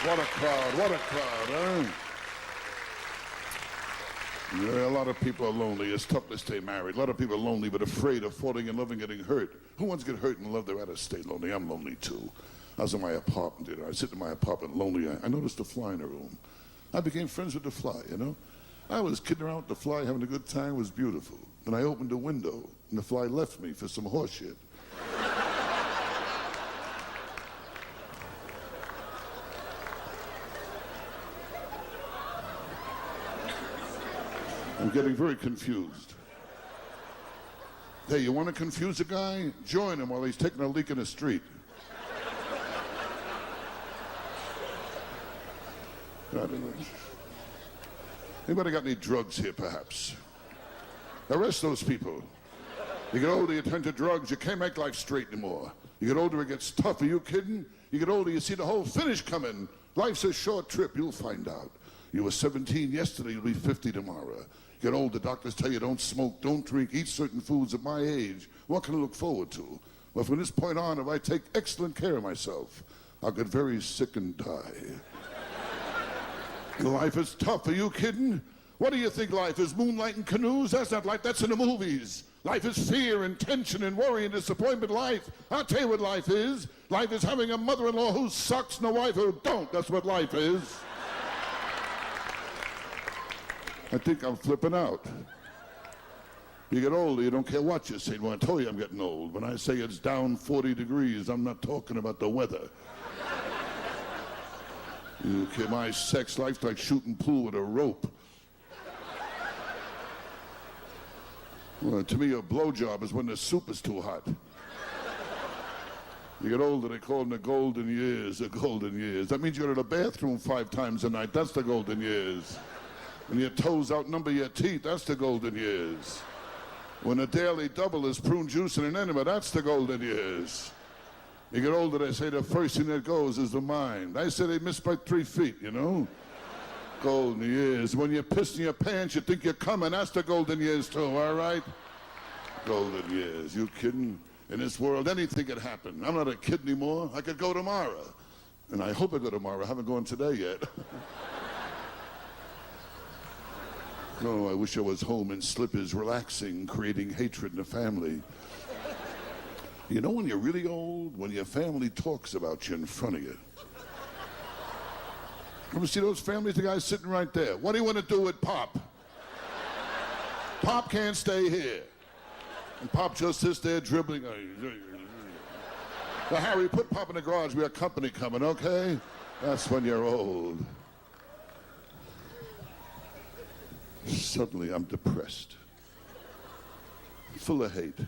What a crowd, huh? Yeah, a lot of people are lonely. It's tough to stay married. A lot of people are lonely but afraid of falling in love and getting hurt. Who wants to get hurt and love? They'd rather stay lonely. I'm lonely too. I was in my apartment, I sit in my apartment lonely. I noticed a fly in the room. I became friends with the fly, you know? I was kidding around with the fly, having a good time. It was beautiful. And I opened the window, and the fly left me for some horse shit. I'm getting very confused. Hey, you want to confuse a guy? Join him while he's taking a leak in the street. I don't know. Anybody got any drugs here, perhaps? Arrest those people. You get older, you turn to drugs, you can't make life straight anymore. You get older, it gets tough. Are you kidding? You get older, you see the whole finish coming. Life's a short trip, you'll find out. You were 17 yesterday, you'll be 50 tomorrow. You get older, doctors tell you don't smoke, don't drink, eat certain foods. At my age, what can I look forward to? Well, from this point on, if I take excellent care of myself, I'll get very sick and die. Life is tough, are you kidding? What do you think life is? Moonlight and canoes? That's not life, that's in the movies. Life is fear and tension and worry and disappointment. Life, I'll tell you what life is. Life is having a mother-in-law who sucks and a wife who don't. That's what life is. I think I'm flipping out. You get older, you don't care what you say. Well, I told you I'm getting old. When I say it's down 40 degrees, I'm not talking about the weather. You kid, my sex life's like shooting pool with a rope. Well, to me, a blowjob is when the soup is too hot. You get older, they call them the golden years, the golden years. That means you go to the bathroom 5 times a night. That's the golden years. When your toes outnumber your teeth, that's the golden years. When a daily double is prune juice and an enema, that's the golden years. You get older, they say the first thing that goes is the mind. I say they miss by 3 feet, you know? Golden years. When you're pissing your pants, you think you're coming. That's the golden years too, all right? Golden years. You kidding? In this world, anything could happen. I'm not a kid anymore. I could go tomorrow. And I hope I go tomorrow. I haven't gone today yet. No, I wish I was home in slippers, relaxing, creating hatred in the family. You know when you're really old? When your family talks about you in front of you. Ever see those families? The guy's sitting right there. What do you want to do with Pop? Pop can't stay here. And Pop just sits there dribbling. Now, Harry, put Pop in the garage. We have company coming, okay? That's when you're old. Suddenly, I'm depressed. Full of hate.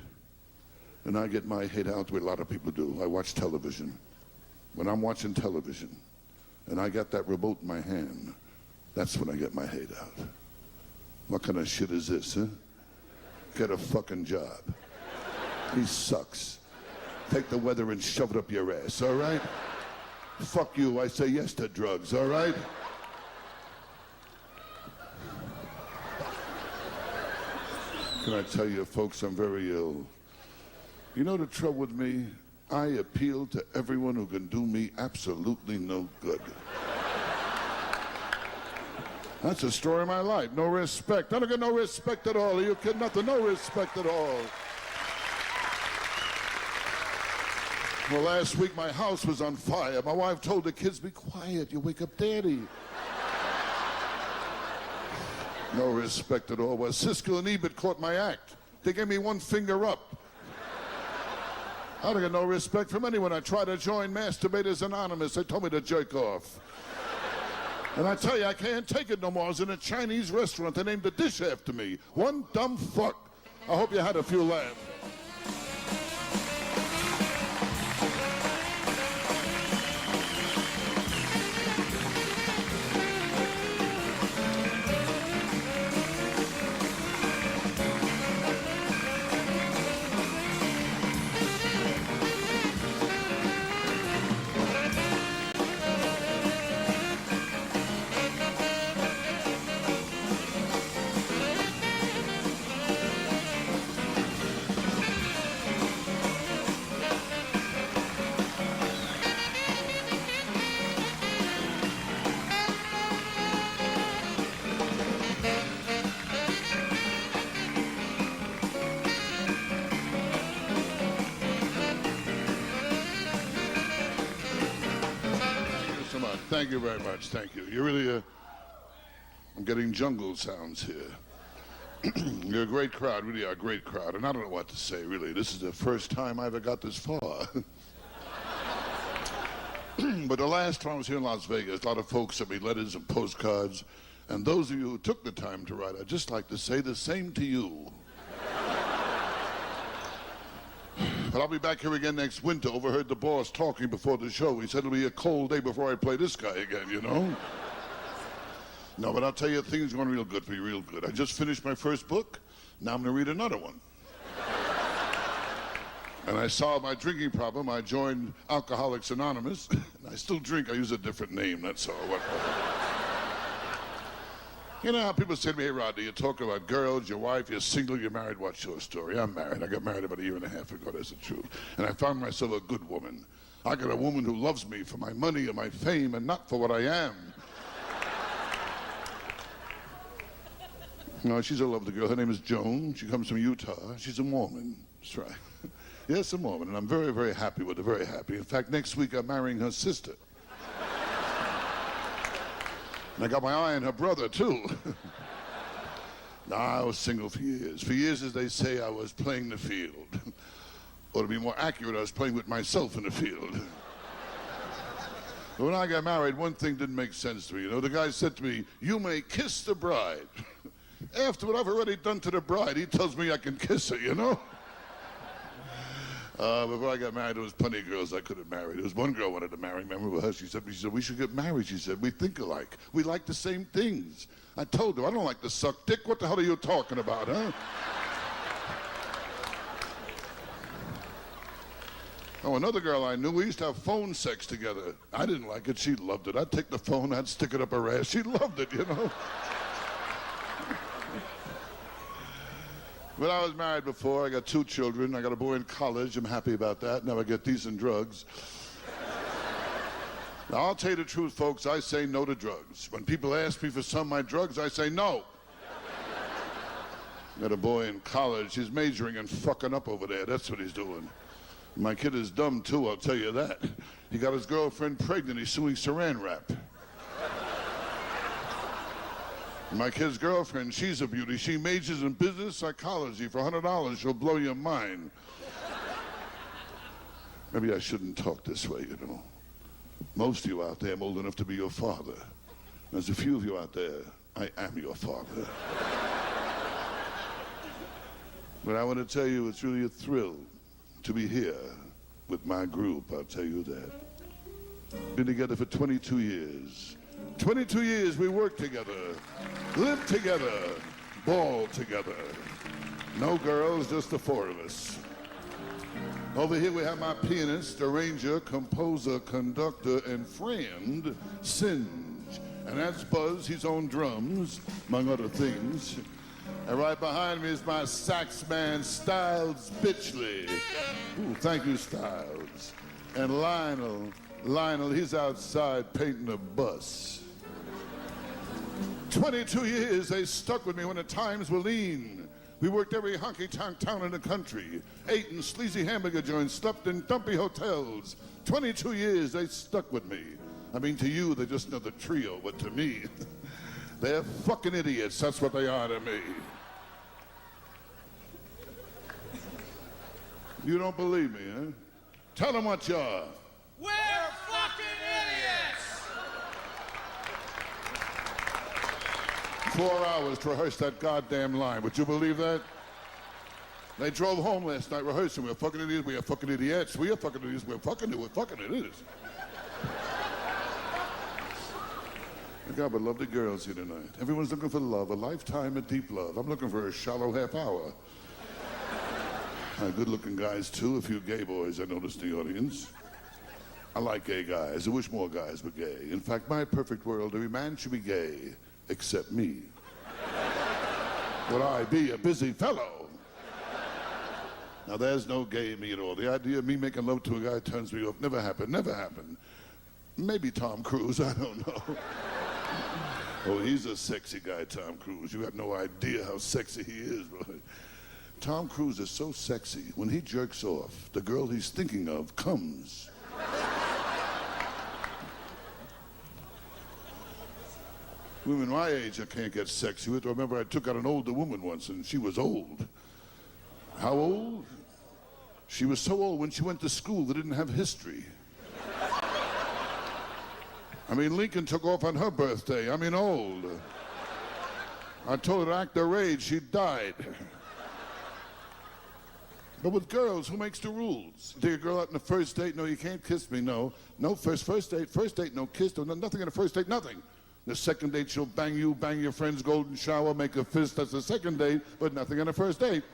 And I get my head out the way a lot of people do. I watch television. When I'm watching television and I got that remote in my hand, that's when I get my head out. What kind of shit is this, huh? Get a fucking job. He sucks. Take the weather and shove it up your ass, all right? Fuck you, I say yes to drugs, all right? Can I tell you, folks, I'm very ill. You know the trouble with me? I appeal to everyone who can do me absolutely no good. That's the story of my life. No respect. I don't get no respect at all. Are you kidding? Nothing. No respect at all. Well, last week my house was on fire. My wife told the kids, be quiet. You wake up Daddy. No respect at all. Well, Siskel and Ebert caught my act. They gave me one finger up. I don't get no respect from anyone. I tried to join Masturbators Anonymous. They told me to jerk off. And I tell you, I can't take it no more. I was in a Chinese restaurant. They named the dish after me. One dumb fuck. I hope you had a few laughs. Thank you very much. Thank you. You're really I'm getting jungle sounds here. You're a great crowd, really are a great crowd. And I don't know what to say, really. This is the first time I ever got this far. But the last time I was here in Las Vegas, a lot of folks sent me letters and postcards. And those of you who took the time to write, I'd just like to say the same to you. But I'll be back here again next winter. Overheard the boss talking before the show. He said it'll be a cold day before I play this guy again, you know? No, but I'll tell you, things are going real good for you, real good. I just finished my first book. Now I'm going to read another one. And I solved my drinking problem. I joined Alcoholics Anonymous. And I still drink. I use a different name, that's all. You know how people say to me, hey, Rodney, you talk about girls, your wife, you're single, you're married, what's your story? I'm married. I got married about 1.5 years ago, that's the truth. And I found myself a good woman. I got a woman who loves me for my money and my fame and not for what I am. No, she's a lovely girl. Her name is Joan. She comes from Utah. She's a Mormon. That's right. Yes, a Mormon. And I'm very, very happy with her, very happy. In fact, next week I'm marrying her sister. And I got my eye on her brother, too. Now, I was single for years. For years, as they say, I was playing the field. Or to be more accurate, I was playing with myself in the field. But when I got married, one thing didn't make sense to me. You know, the guy said to me, you may kiss the bride. After what I've already done to the bride, he tells me I can kiss her, you know? Before I got married, there was plenty of girls I could have married. There was one girl wanted to marry me. I remember her. She said, we should get married. She said, we think alike. We like the same things. I told her, I don't like to suck dick. What the hell are you talking about, huh? Oh, another girl I knew, we used to have phone sex together. I didn't like it. She loved it. I'd take the phone, I'd stick it up her ass. She loved it, you know? But I was married before. I got 2 children. I got a boy in college. I'm happy about that. Now I get decent drugs. Now, I'll tell you the truth, folks. I say no to drugs. When people ask me for some of my drugs, I say no. I got a boy in college. He's majoring and fucking up over there. That's what he's doing. My kid is dumb, too, I'll tell you that. He got his girlfriend pregnant. He's suing Saran Wrap. My kid's girlfriend, she's a beauty. She majors in business psychology. For $100, she'll blow your mind. Maybe I shouldn't talk this way, you know. Most of you out there, I'm old enough to be your father. There's a few of you out there, I am your father. But I want to tell you, it's really a thrill to be here with my group, I'll tell you that. Been together for 22 years. 22 years we worked together, lived together, balled together. No girls, just the four of us. Over here we have my pianist, arranger, composer, conductor, and friend, Singe. And that's Buzz, he's on drums, among other things. And right behind me is my sax man, Styles Bitchley. Ooh, thank you, Styles. And Lionel, he's outside painting a bus. 22 years they stuck with me when the times were lean. We worked every honky-tonk town in the country, ate in sleazy hamburger joints, slept in dumpy hotels. 22 years they stuck with me. I mean, to you, they're just another trio, but to me, they're fucking idiots. That's what they are to me. You don't believe me, huh? Tell them what you are. We're fucking idiots! 4 hours to rehearse that goddamn line. Would you believe that? They drove home last night rehearsing. We're fucking idiots. We are fucking idiots. We are fucking idiots. We're fucking idiots. I got but lovely girls here tonight. Everyone's looking for love, a lifetime of deep love. I'm looking for a shallow half hour. Good-looking guys, too. A few gay boys I noticed in the audience. I like gay guys. I wish more guys were gay. In fact, my perfect world, every man should be gay, except me. Would I be a busy fellow? Now, there's no gay in me at all. The idea of me making love to a guy turns me off. Never happened. Never happened. Maybe Tom Cruise. I don't know. Oh, he's a sexy guy, Tom Cruise. You have no idea how sexy he is, boy. Tom Cruise is so sexy, when he jerks off, the girl he's thinking of comes. Women my age, I can't get sexy with. I remember I took out an older woman once, and she was old. How old? She was so old when she went to school they didn't have history. I mean, Lincoln took off on her birthday. I mean, old. I told her to act her age, she died. But with girls, who makes the rules? You take a girl out on the first date, no, you can't kiss me, no. No, first date, no kiss, no, nothing on the first date, nothing. The second date, she'll bang you, bang your friend's golden shower, make a fist, that's the second date, but nothing on the first date.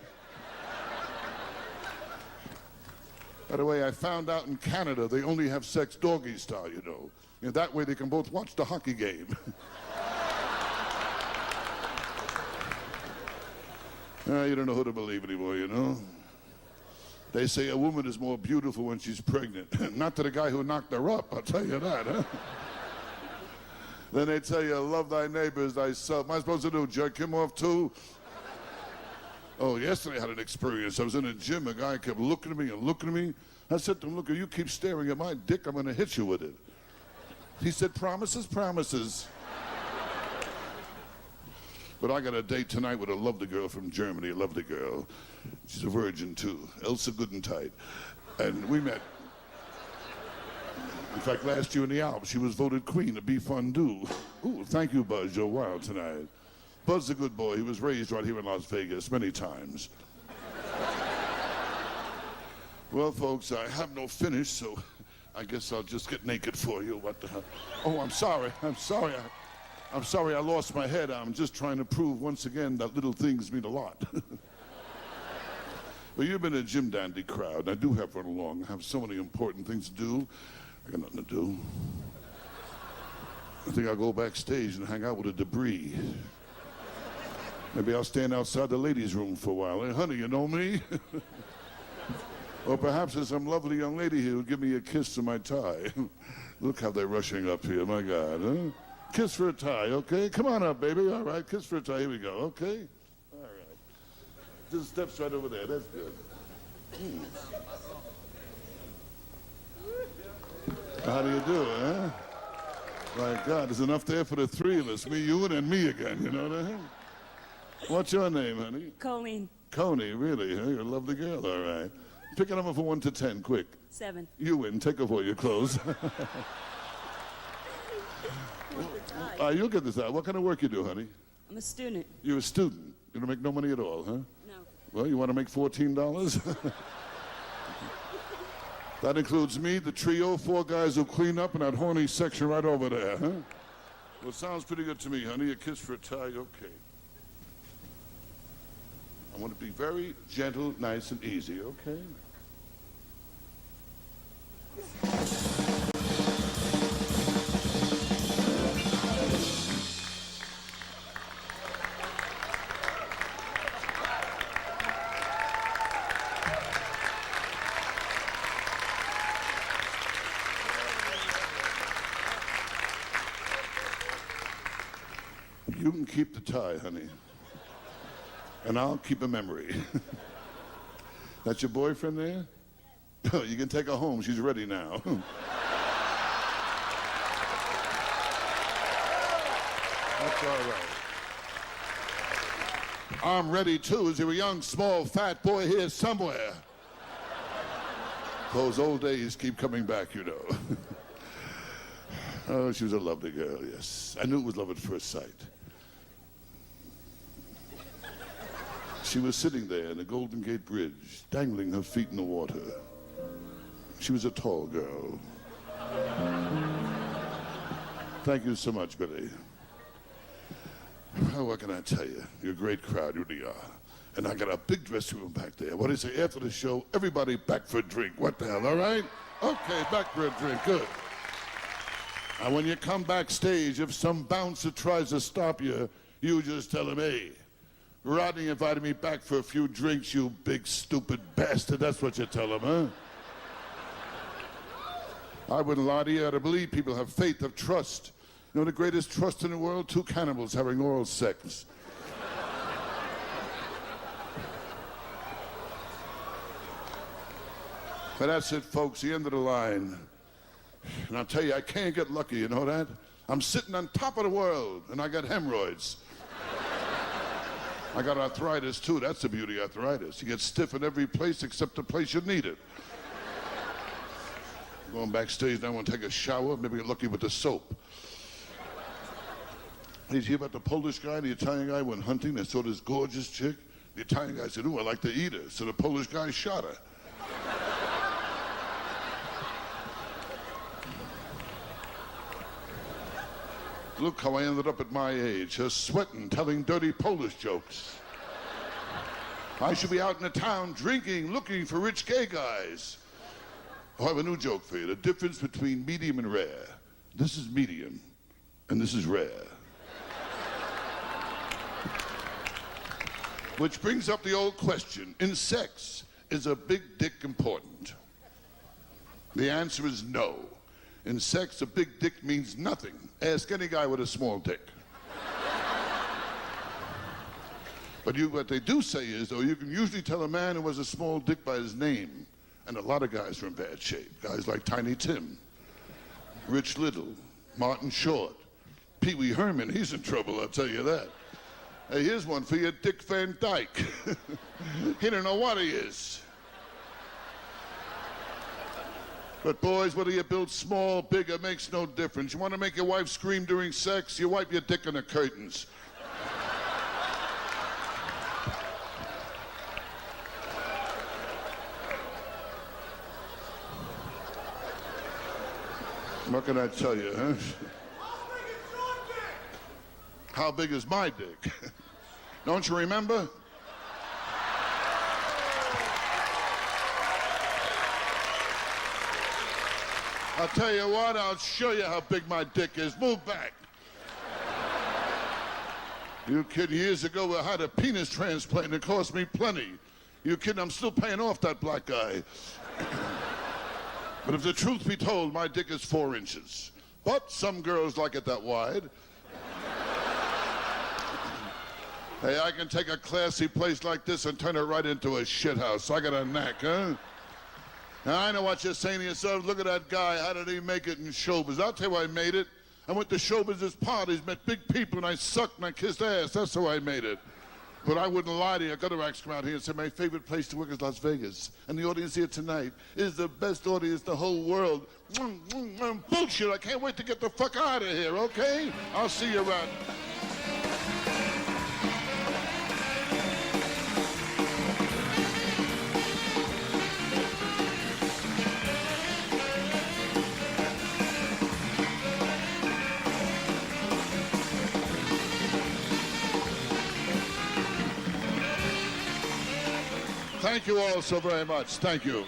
By the way, I found out in Canada, they only have sex doggy style, you know. That way they can both watch the hockey game. You don't know who to believe anymore, you know. They say a woman is more beautiful when she's pregnant. Not to the guy who knocked her up, I'll tell you that, huh? Then they tell you, love thy neighbor as thyself. What am I supposed to do, jerk him off too? Oh, yesterday I had an experience. I was in a gym, a guy kept looking at me and looking at me. I said to him, look, if you keep staring at my dick, I'm gonna hit you with it. He said, promises, promises. But I got a date tonight with a lovely girl from Germany, a lovely girl. She's a virgin, too, Elsa Goodentight. And we met. In fact, last year in the Alps, she was voted queen of beef fondue. Ooh, thank you, Buzz. You're wild tonight. Buzz is a good boy. He was raised right here in Las Vegas many times. Well, folks, I have no finish, so I guess I'll just get naked for you. What the hell? Oh, I'm sorry. I'm sorry I lost my head. I'm just trying to prove once again that little things mean a lot. Well, you've been a Jim Dandy crowd. I do have run along. I have so many important things to do. I got nothing to do. I think I'll go backstage and hang out with the debris. Maybe I'll stand outside the ladies' room for a while. Hey, honey, you know me? Or perhaps there's some lovely young lady here who'll give me a kiss to my tie. Look how they're rushing up here, my God, huh? Kiss for a tie, okay? Come on up, baby. All right, kiss for a tie. Here we go, okay? All right. Just steps right over there. That's good. How do you do, huh? My God, there's enough there for the three of us. Me, you, and me again, you know what I mean? What's your name, honey? Colleen. Coney, really, huh? You're a lovely girl, all right. Pick a number from 1 to 10, quick. 7. You win. Take off all your clothes. You'll get this out. What kind of work you do, honey? I'm a student. You're a student. You don't make no money at all, huh? No. Well, you want to make $14? That includes me, the trio, 4 guys who clean up, and that horny section right over there, huh? Well, it sounds pretty good to me, honey. A kiss for a tie, okay. I want to be very gentle, nice, and easy, okay? You can keep the tie, honey. And I'll keep a memory. That's your boyfriend there? You can take her home. She's ready now. That's all right. I'm ready, too. Is there a young, small, fat boy here somewhere? Those old days keep coming back, you know. Oh, she was a lovely girl, yes. I knew it was love at first sight. She was sitting there in the Golden Gate Bridge, dangling her feet in the water. She was a tall girl. Thank you so much, Billy. Well, what can I tell you? You're a great crowd, you really are. And I got a big dressing room back there. What do you say? After the show, everybody back for a drink. What the hell, all right? Okay, back for a drink, good. And when you come backstage, if some bouncer tries to stop you, you just tell him, hey, Rodney invited me back for a few drinks, you big stupid bastard. That's what you tell him, huh? I wouldn't lie to you. I believe people have faith, have trust. You know the greatest trust in the world? 2 cannibals having oral sex. But that's it, folks, the end of the line. And I'll tell you, I can't get lucky, you know that? I'm sitting on top of the world, and I got hemorrhoids. I got arthritis, too. That's the beauty of arthritis. You get stiff in every place except the place you need it. Going backstage now, I want to take a shower, maybe get lucky with the soap. Did you hear about the Polish guy and the Italian guy went hunting? They saw this gorgeous chick. The Italian guy said, ooh, I like to eat her. So the Polish guy shot her. Look how I ended up at my age, sweating, telling dirty Polish jokes. I should be out in the town drinking, looking for rich gay guys. Oh, I have a new joke for you. The difference between medium and rare. This is medium, and this is rare. Which brings up the old question. In sex, is a big dick important? The answer is no. In sex, a big dick means nothing. Ask any guy with a small dick. But what they do say is, though, you can usually tell a man who has a small dick by his name. And a lot of guys are in bad shape. Guys like Tiny Tim, Rich Little, Martin Short, Pee Wee Herman, he's in trouble, I'll tell you that. Hey, here's one for you, Dick Van Dyke. He don't know what he is. But boys, whether you build small, big, it makes no difference. You want to make your wife scream during sex, you wipe your dick in the curtains. What can I tell you, huh? How big is my dick? Don't you remember? I'll tell you what, I'll show you how big my dick is. Move back. You kidding? Years ago, I had a penis transplant. It cost me plenty. You kidding? I'm still paying off that black guy. But if the truth be told, my dick is 4 inches. But some girls like it that wide. Hey, I can take a classy place like this and turn it right into a shithouse. I got a knack, huh? Now, I know what you're saying to yourself. Look at that guy. How did he make it in showbiz? I'll tell you how I made it. I went to showbiz's parties, met big people, and I sucked and I kissed ass. That's how I made it. But I wouldn't lie to you. Gutter acts come out here and say my favorite place to work is Las Vegas. And the audience here tonight is the best audience in the whole world. Bullshit. I can't wait to get the fuck out of here, okay? I'll see you around. Thank you all so very much. Thank you.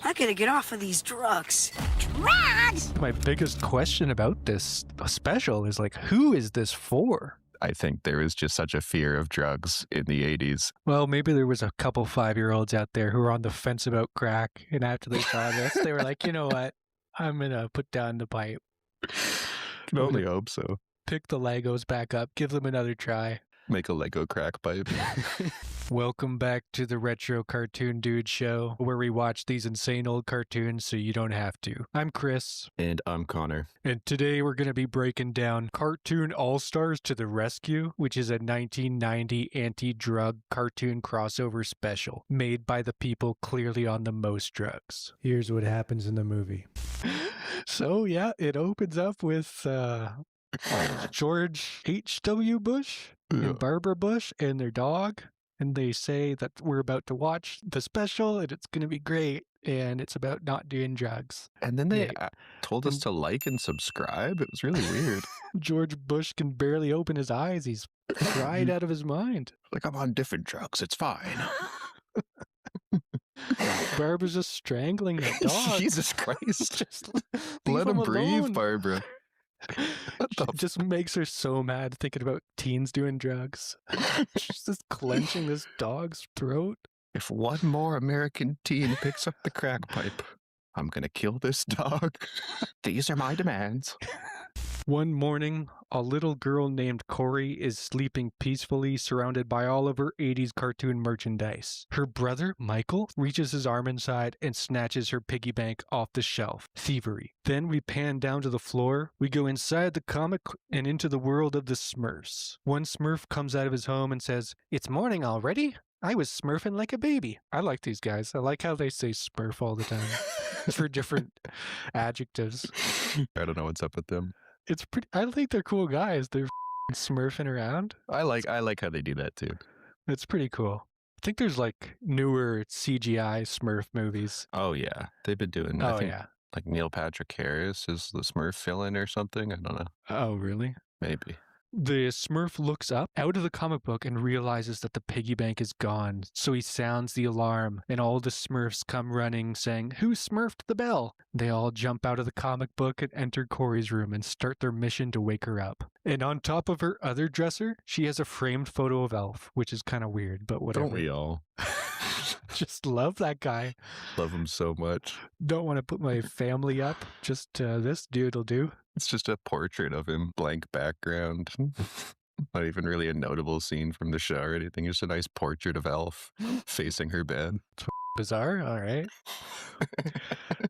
I gotta get off of these drugs. Drugs? My biggest question about this special is like, who is this for? I think there was just such a fear of drugs in the 80s. Well, maybe there was a couple 5-year-olds out there who were on the fence about crack, and after they saw this, they were like, you know what? I'm gonna put down the pipe. Can only hope so. Pick the Legos back up, give them another try. Make a Lego crack pipe. Welcome back to the Retro Cartoon Dude Show, where we watch these insane old cartoons so you don't have to. I'm Chris. And I'm Connor. And today we're going to be breaking down Cartoon All-Stars to the Rescue, which is a 1990 anti-drug cartoon crossover special made by the people clearly on the most drugs. Here's what happens in the movie. So, yeah, it opens up with George H.W. Bush and Barbara Bush and their dog. And they say that we're about to watch the special and it's going to be great. And it's about not doing drugs. And then they told us to like and subscribe. It was really weird. George Bush can barely open his eyes. He's fried out of his mind. Like, I'm on different drugs. It's fine. Barbara's just strangling the dog. Jesus Christ. Just Let him breathe, alone. Barbara. It just makes her so mad thinking about teens doing drugs. She's just clenching this dog's throat. If one more American teen picks up the crack pipe, I'm gonna kill this dog. These are my demands. One morning, a little girl named Corey is sleeping peacefully surrounded by all of her 80s cartoon merchandise. Her brother, Michael, reaches his arm inside and snatches her piggy bank off the shelf. Thievery. Then we pan down to the floor. We go inside the comic and into the world of the Smurfs. One Smurf comes out of his home and says, "It's morning already? I was smurfing like a baby." I like these guys. I like how they say Smurf all the time for different adjectives. I don't know what's up with them. It's pretty. I think they're cool guys. They're smurfing around. I like how they do that too. It's pretty cool. I think there's like newer CGI Smurf movies. Oh yeah, they've been doing. I think, yeah. like Neil Patrick Harris is the Smurf villain or something. I don't know. Oh really? Maybe. The Smurf looks up out of the comic book and realizes that the piggy bank is gone. So he sounds the alarm, and all the Smurfs come running, saying, "Who Smurfed the bell?" They all jump out of the comic book and enter Corey's room and start their mission to wake her up. And on top of her other dresser, she has a framed photo of Elf, which is kind of weird, but whatever. Don't we all? Just love that guy. Love him so much. Don't want to put my family up. Just this dude will do. It's just a portrait of him, blank background. Not even really a notable scene from the show or anything. Just a nice portrait of Elf facing her bed. Bizarre. All right.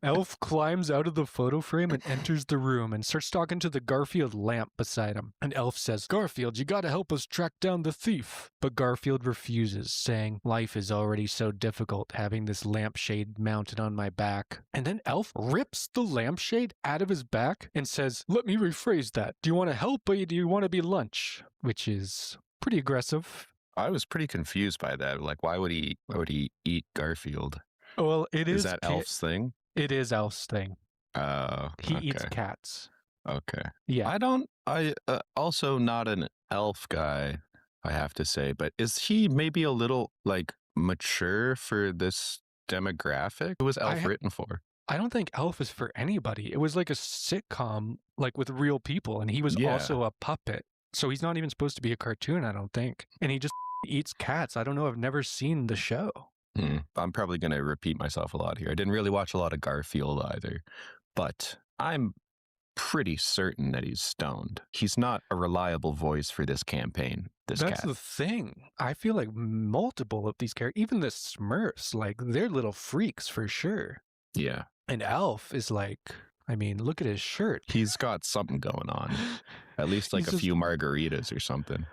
Elf climbs out of the photo frame and enters the room and starts talking to the Garfield lamp beside him. And Elf says, "Garfield, you gotta help us track down the thief." But Garfield refuses, saying, "Life is already so difficult having this lampshade mounted on my back." And then Elf rips the lampshade out of his back and says, "Let me rephrase that. Do you want to help or do you want to be lunch?" Which is pretty aggressive. I was pretty confused by that. Like, why would he eat Garfield? Well, it is. Is that Elf's thing? It is Elf's thing. Oh, He okay. eats cats. Okay. Yeah. I also not an Elf guy, I have to say, but is he maybe a little like mature for this demographic? Who was Elf written for? I don't think Elf is for anybody. It was like a sitcom, like with real people, and he was also a puppet. So he's not even supposed to be a cartoon, I don't think. And he just eats cats. I don't know. I've never seen the show. I'm probably going to repeat myself a lot here. I didn't really watch a lot of Garfield either, but I'm pretty certain that he's stoned. He's not a reliable voice for this campaign. That's cat. The thing. I feel like multiple of these characters, even the Smurfs, like they're little freaks for sure. Yeah. And Elf is like, I mean, look at his shirt. He's got something going on. At least like a few margaritas or something.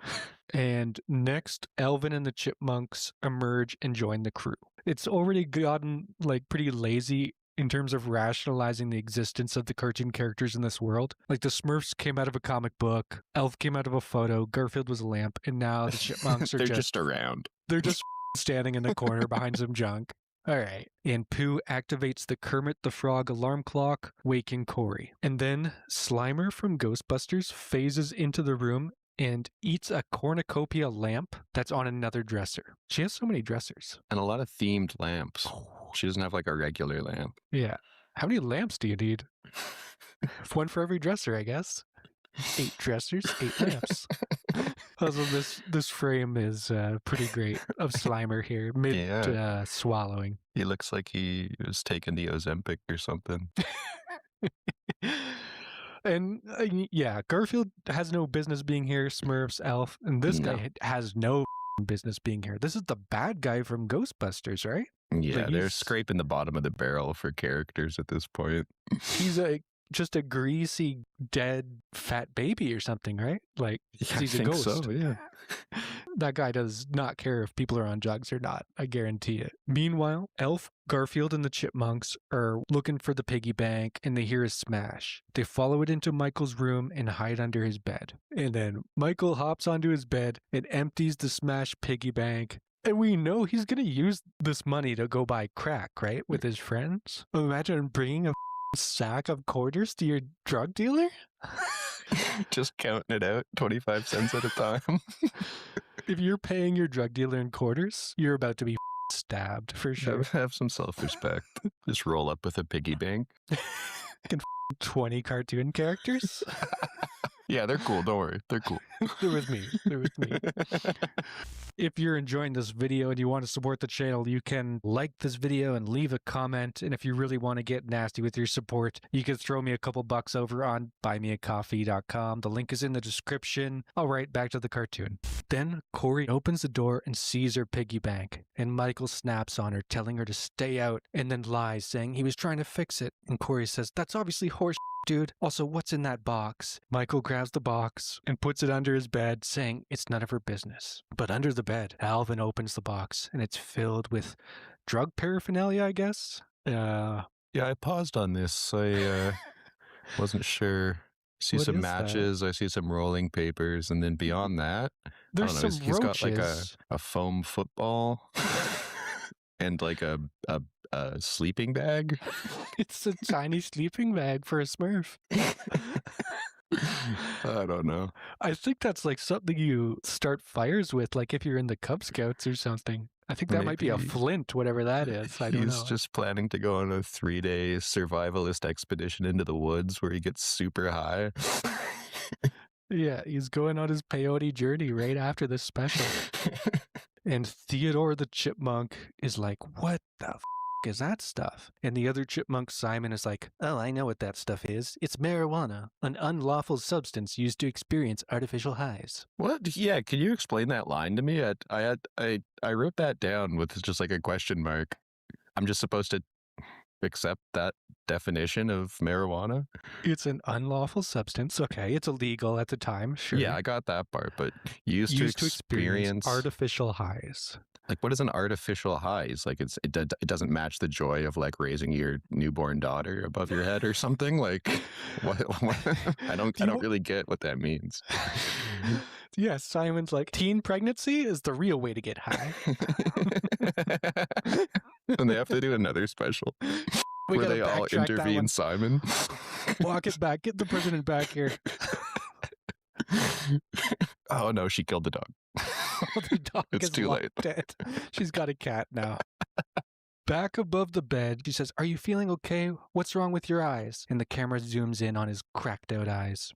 And next, Elvin and the Chipmunks emerge and join the crew. It's already gotten like pretty lazy in terms of rationalizing the existence of the cartoon characters in this world. Like the Smurfs came out of a comic book, Elf came out of a photo, Garfield was a lamp, and now the Chipmunks are They're just around. they're just standing in the corner behind some junk. All right. And Pooh activates the Kermit the Frog alarm clock, waking Corey. And then Slimer from Ghostbusters phases into the room and eats a cornucopia lamp that's on another dresser. She has so many dressers. And a lot of themed lamps. She doesn't have like a regular lamp. Yeah. How many lamps do you need? One for every dresser, I guess. 8 dressers, 8 lamps. Also, this frame is pretty great of Slimer here, mid swallowing. He looks like he was taking the Ozempic or something. And yeah, Garfield has no business being here, Smurfs, Elf, and this guy has no business being here. This is the bad guy from Ghostbusters, right? Yeah, Like, they're he's- scraping the bottom of the barrel for characters at this point. He's just a greasy, dead, fat baby or something, right? Like, 'cause he's a ghost. So, yeah. That guy does not care if people are on drugs or not. I guarantee it. Meanwhile, Elf, Garfield, and the Chipmunks are looking for the piggy bank and they hear a smash. They follow it into Michael's room and hide under his bed. And then Michael hops onto his bed and empties the smashed piggy bank. And we know he's going to use this money to go buy crack, right? With his friends. Imagine bringing a sack of quarters to your drug dealer. Just counting it out, 25 cents at a time. If you're paying your drug dealer in quarters, you're about to be stabbed for sure. Have some self-respect. Just roll up with a piggy bank. 20 cartoon characters. Yeah, they're cool. Don't worry. They're cool. They're with me. They're with me. If you're enjoying this video and you want to support the channel, you can like this video and leave a comment. And if you really want to get nasty with your support, you can throw me a couple bucks over on buymeacoffee.com. The link is in the description. All right, back to the cartoon. Then Corey opens the door and sees her piggy bank. And Michael snaps on her, telling her to stay out, and then lies, saying he was trying to fix it. And Corey says, "That's obviously horse dude. Also, what's in that box?" Michael grabs the box and puts it under his bed, saying it's none of her business. But under the bed, Alvin opens the box and it's filled with drug paraphernalia, I guess. Yeah, I paused on this. I wasn't sure. See What some is that? matches. I see some rolling papers, and then beyond that, There's I don't know. some He's got like roaches. a foam football and like a sleeping bag. It's a tiny sleeping bag for a Smurf. I don't know. I think that's like something you start fires with, like if you're in the Cub Scouts or something. I think that might be a Maybe. flint, whatever that is. I don't He's know. just planning to go on a 3-day survivalist expedition into the woods where he gets super high. Yeah, he's going on his peyote journey right after this special. And Theodore the Chipmunk is like, "What the f is that stuff?" And the other chipmunk, Simon, is like, "Oh, I know what that stuff is. It's marijuana, an unlawful substance used to experience artificial highs." What? Yeah, can you explain that line to me? I wrote that down with just like a question mark. I'm just supposed to accept that definition of marijuana? It's an unlawful substance. Okay, it's illegal at the time, sure. Yeah, I got that part, but used to experience artificial highs. like what is an artificial high? It's like it doesn't match the joy of like raising your newborn daughter above your head or something. Like what I don't really get what that means. Yeah, Simon's like, teen pregnancy is the real way to get high. And they have to do another special We where gotta they all backtrack that intervene one. Simon. Walk it back. Get the president back here. Oh no, she killed the dog. The dog It's is too long late. dead. She's got a cat now. Back above the bed, she says, "Are you feeling okay? What's wrong with your eyes?" And the camera zooms in on his cracked out eyes.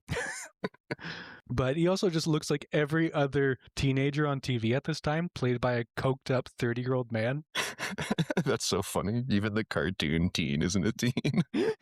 But he also just looks like every other teenager on TV at this time, played by a coked up 30-year-old man. That's so funny. Even the cartoon teen isn't a teen.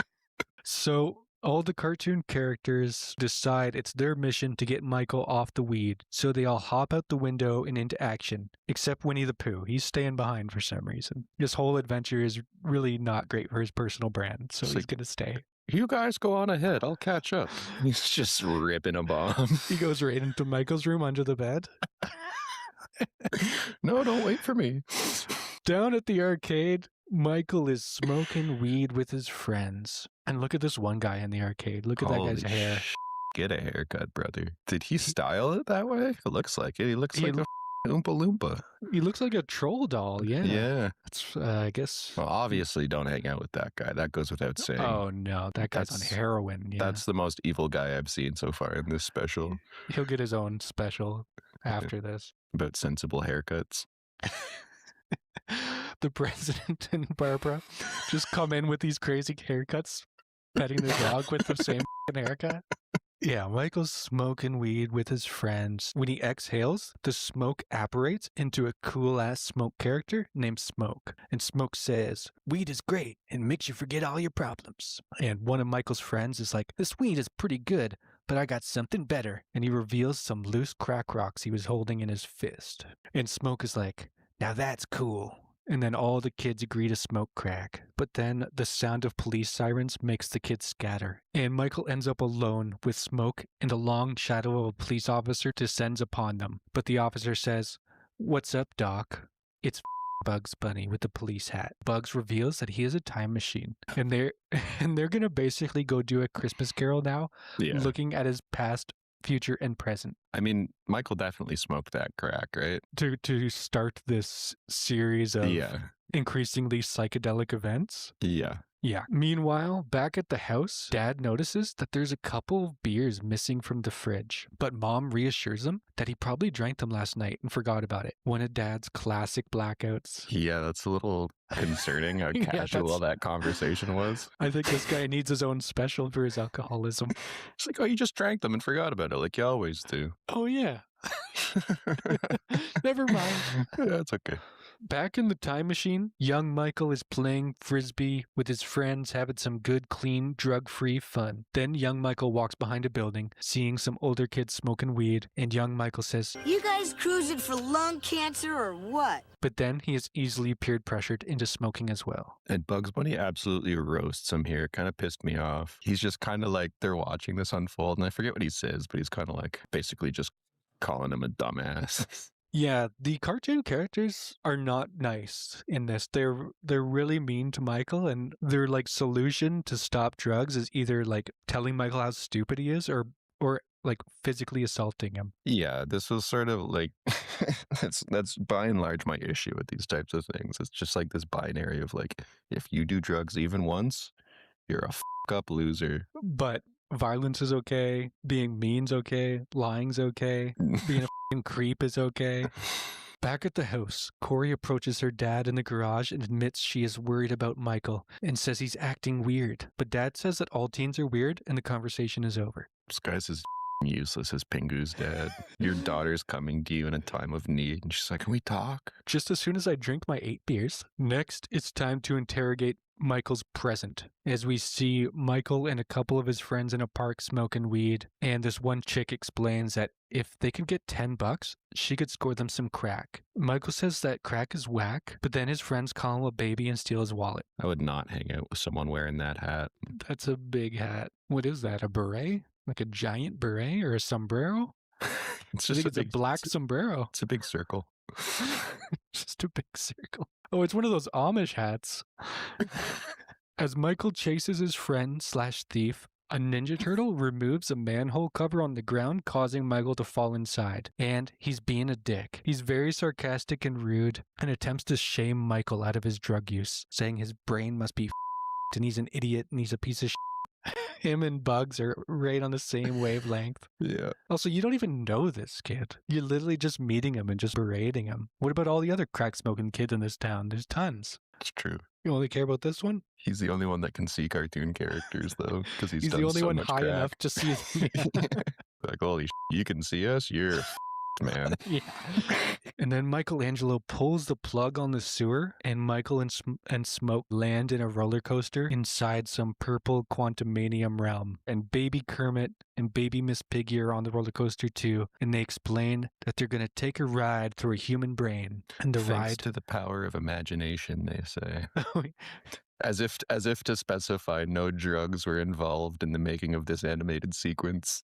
So all the cartoon characters decide it's their mission to get Michael off the weed, so they all hop out the window and into action, except Winnie the Pooh. He's staying behind for some reason. This whole adventure is really not great for his personal brand, so It's he's like- going to stay. You guys go on ahead. I'll catch up. He's just ripping a bomb. He goes right into Michael's room under the bed. No, don't wait for me. Down at the arcade, Michael is smoking weed with his friends. And look at this one guy in the arcade. Look at that guy's hair. Get a haircut, brother. Did he style it that way? It looks like it. He looks like a Oompa Loompa. He looks like a troll doll, yeah. Yeah. It's, I guess. Well, obviously, don't hang out with that guy. That goes without saying. Oh, no. That guy's on heroin. Yeah. That's the most evil guy I've seen so far in this special. He'll get his own special after this. About sensible haircuts. The president and Barbara just come in with these crazy haircuts, petting the dog with the same haircut. Yeah, Michael's smoking weed with his friends. When he exhales, the smoke apparates into a cool-ass Smoke character named Smoke. And Smoke says, "Weed is great and makes you forget all your problems." And one of Michael's friends is like, "This weed is pretty good, but I got something better." And he reveals some loose crack rocks he was holding in his fist. And Smoke is like, "Now that's cool." And then all the kids agree to smoke crack. But then the sound of police sirens makes the kids scatter. And Michael ends up alone with Smoke, and a long shadow of a police officer descends upon them. But the officer says, "What's up, Doc?" It's Bugs Bunny with the police hat. Bugs reveals that he is a time machine. And they're gonna basically go do a Christmas Carol now, looking at his past, future, and present. I mean, Michael definitely smoked that crack, right? To start this series of increasingly psychedelic events. Yeah. Yeah. Meanwhile, back at the house, Dad notices that there's a couple of beers missing from the fridge, but Mom reassures him that he probably drank them last night and forgot about it. One of Dad's classic blackouts. Yeah, that's a little concerning how casual that conversation was. I think this guy needs his own special for his alcoholism. It's like, oh, you just drank them and forgot about it, like you always do. Oh, yeah. Never mind. Yeah, it's okay. Back in the time machine, young Michael is playing frisbee with his friends, having some good, clean, drug-free fun. Then young Michael walks behind a building, seeing some older kids smoking weed, and young Michael says, "You guys cruising for lung cancer or what?" But then he is easily peer-pressured into smoking as well. And Bugs Bunny absolutely roasts him here. It kind of pissed me off. He's just kind of like, they're watching this unfold, and I forget what he says, but he's kind of like basically just calling him a dumbass. Yeah, the cartoon characters are not nice in this. They're really mean to Michael, and their like solution to stop drugs is either like telling Michael how stupid he is or like physically assaulting him. Yeah, this was sort of like that's by and large my issue with these types of things. It's just like this binary of like, if you do drugs even once, you're a up loser. But violence is okay, being mean's okay, lying's okay, being a creep is okay. Back at the house, Corey approaches her dad in the garage and admits she is worried about Michael and says he's acting weird. But Dad says that all teens are weird and the conversation is over. This guy's as useless as Pingu's dad. Your daughter's coming to you in a time of need, and she's like, "Can we talk?" Just as soon as I drink my 8 beers. Next, it's time to interrogate Michael's present, as we see Michael and a couple of his friends in a park smoking weed, and this one chick explains that if they could get $10, she could score them some crack. Michael says that crack is whack, but then his friends call him a baby and steal his wallet. I would not hang out with someone wearing that hat. That's a big hat. What is that, a beret? Like a giant beret or a sombrero? It's just a black sombrero. It's a big circle. Just a big circle. Oh, it's one of those Amish hats. As Michael chases his friend / thief, a Ninja Turtle removes a manhole cover on the ground, causing Michael to fall inside. And he's being a dick. He's very sarcastic and rude and attempts to shame Michael out of his drug use, saying his brain must be and he's an idiot and he's a piece of Him and Bugs are right on the same wavelength. Yeah. Also, you don't even know this kid. You're literally just meeting him and just berating him. What about all the other crack-smoking kids in this town? There's tons. It's true. You only care about this one? He's the only one that can see cartoon characters, though, because he's done the only so one much high crack. enough to see them. Like, holy you can see us? You're man. Yeah. And then Michelangelo pulls the plug on the sewer, and Michael and Smoke land in a roller coaster inside some purple quantumanium realm. And Baby Kermit and Baby Miss Piggy are on the roller coaster too, and they explain that they're going to take a ride through a human brain. And the Thanks to the power of imagination, they say. As if to specify no drugs were involved in the making of this animated sequence.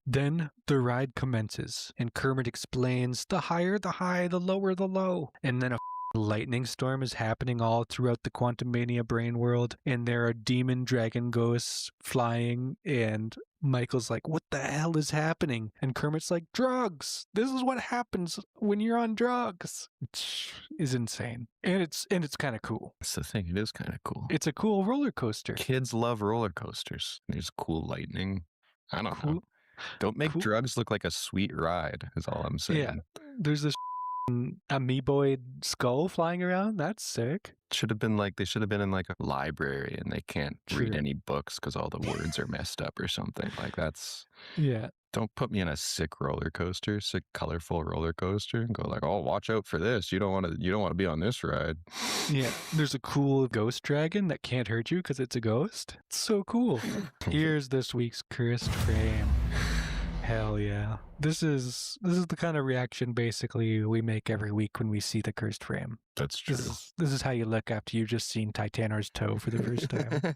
Then the ride commences, and Kermit explains, the higher the high, the lower the low. And then a lightning storm is happening all throughout the Quantum Mania brain world, and there are demon dragon ghosts flying, and Michael's like, what the hell is happening? And Kermit's like, drugs! This is what happens when you're on drugs. Which is insane. And it's kind of cool. That's the thing. It is kind of cool. It's a cool roller coaster. Kids love roller coasters. There's cool lightning. I don't know. Cool. Don't make Cool. drugs look like a sweet ride, is all I'm saying. Yeah. There's this amoeboid skull flying around. That's sick. Should have been like, they should have been in like a library and they can't read True. any books because all the words are messed up or something. Like that's, Yeah. don't put me in a sick roller coaster, sick colorful roller coaster and go like, oh, watch out for this. You don't want to be on this ride. Yeah. There's a cool ghost dragon that can't hurt you because it's a ghost. It's so cool. Here's this week's cursed frame. Hell yeah. This is the kind of reaction basically we make every week when we see the cursed frame. That's true. This is how you look after you've just seen Titanor's toe for the first time.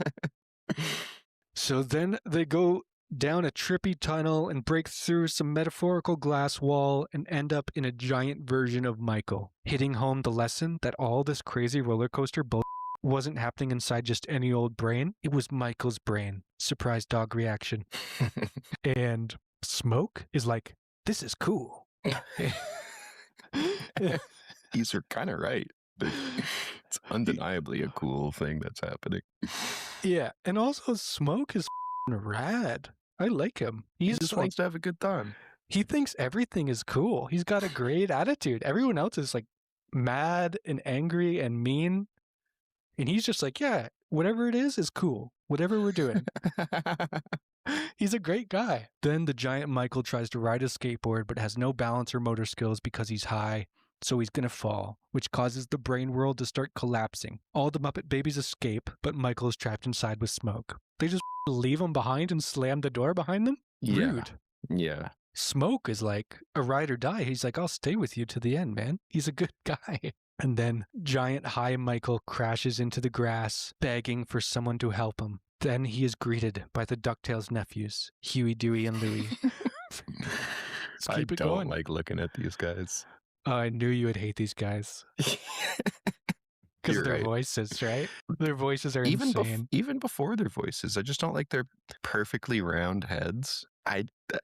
So then they go down a trippy tunnel and break through some metaphorical glass wall and end up in a giant version of Michael, hitting home the lesson that all this crazy roller coaster bull wasn't happening inside just any old brain. It was Michael's brain. Surprise dog reaction. And Smoke is like, this is cool. These are kind of right. It's undeniably a cool thing that's happening. Yeah, and also Smoke is rad. I like him. He He's just like, wants to have a good time. he thinks everything is cool. He's got a great attitude. Everyone else is like mad and angry and mean. And he's just like, yeah, whatever it is cool. Whatever we're doing. He's a great guy. Then the giant Michael tries to ride a skateboard but has no balance or motor skills because he's high. So he's going to fall, which causes the brain world to start collapsing. All the Muppet babies escape, but Michael is trapped inside with Smoke. They just leave him behind and slam the door behind them? Yeah. Rude. Yeah. Smoke is like a ride or die. He's like, I'll stay with you to the end, man. He's a good guy. And then giant high Michael crashes into the grass, begging for someone to help him. Then he is greeted by the DuckTales nephews, Huey, Dewey, and Louie. Let's I keep it don't going. like looking at these guys. Oh, I knew you would hate these guys. Because You're of their right. voices, right? Their voices are Even insane. even before their voices, I just don't like their perfectly round heads.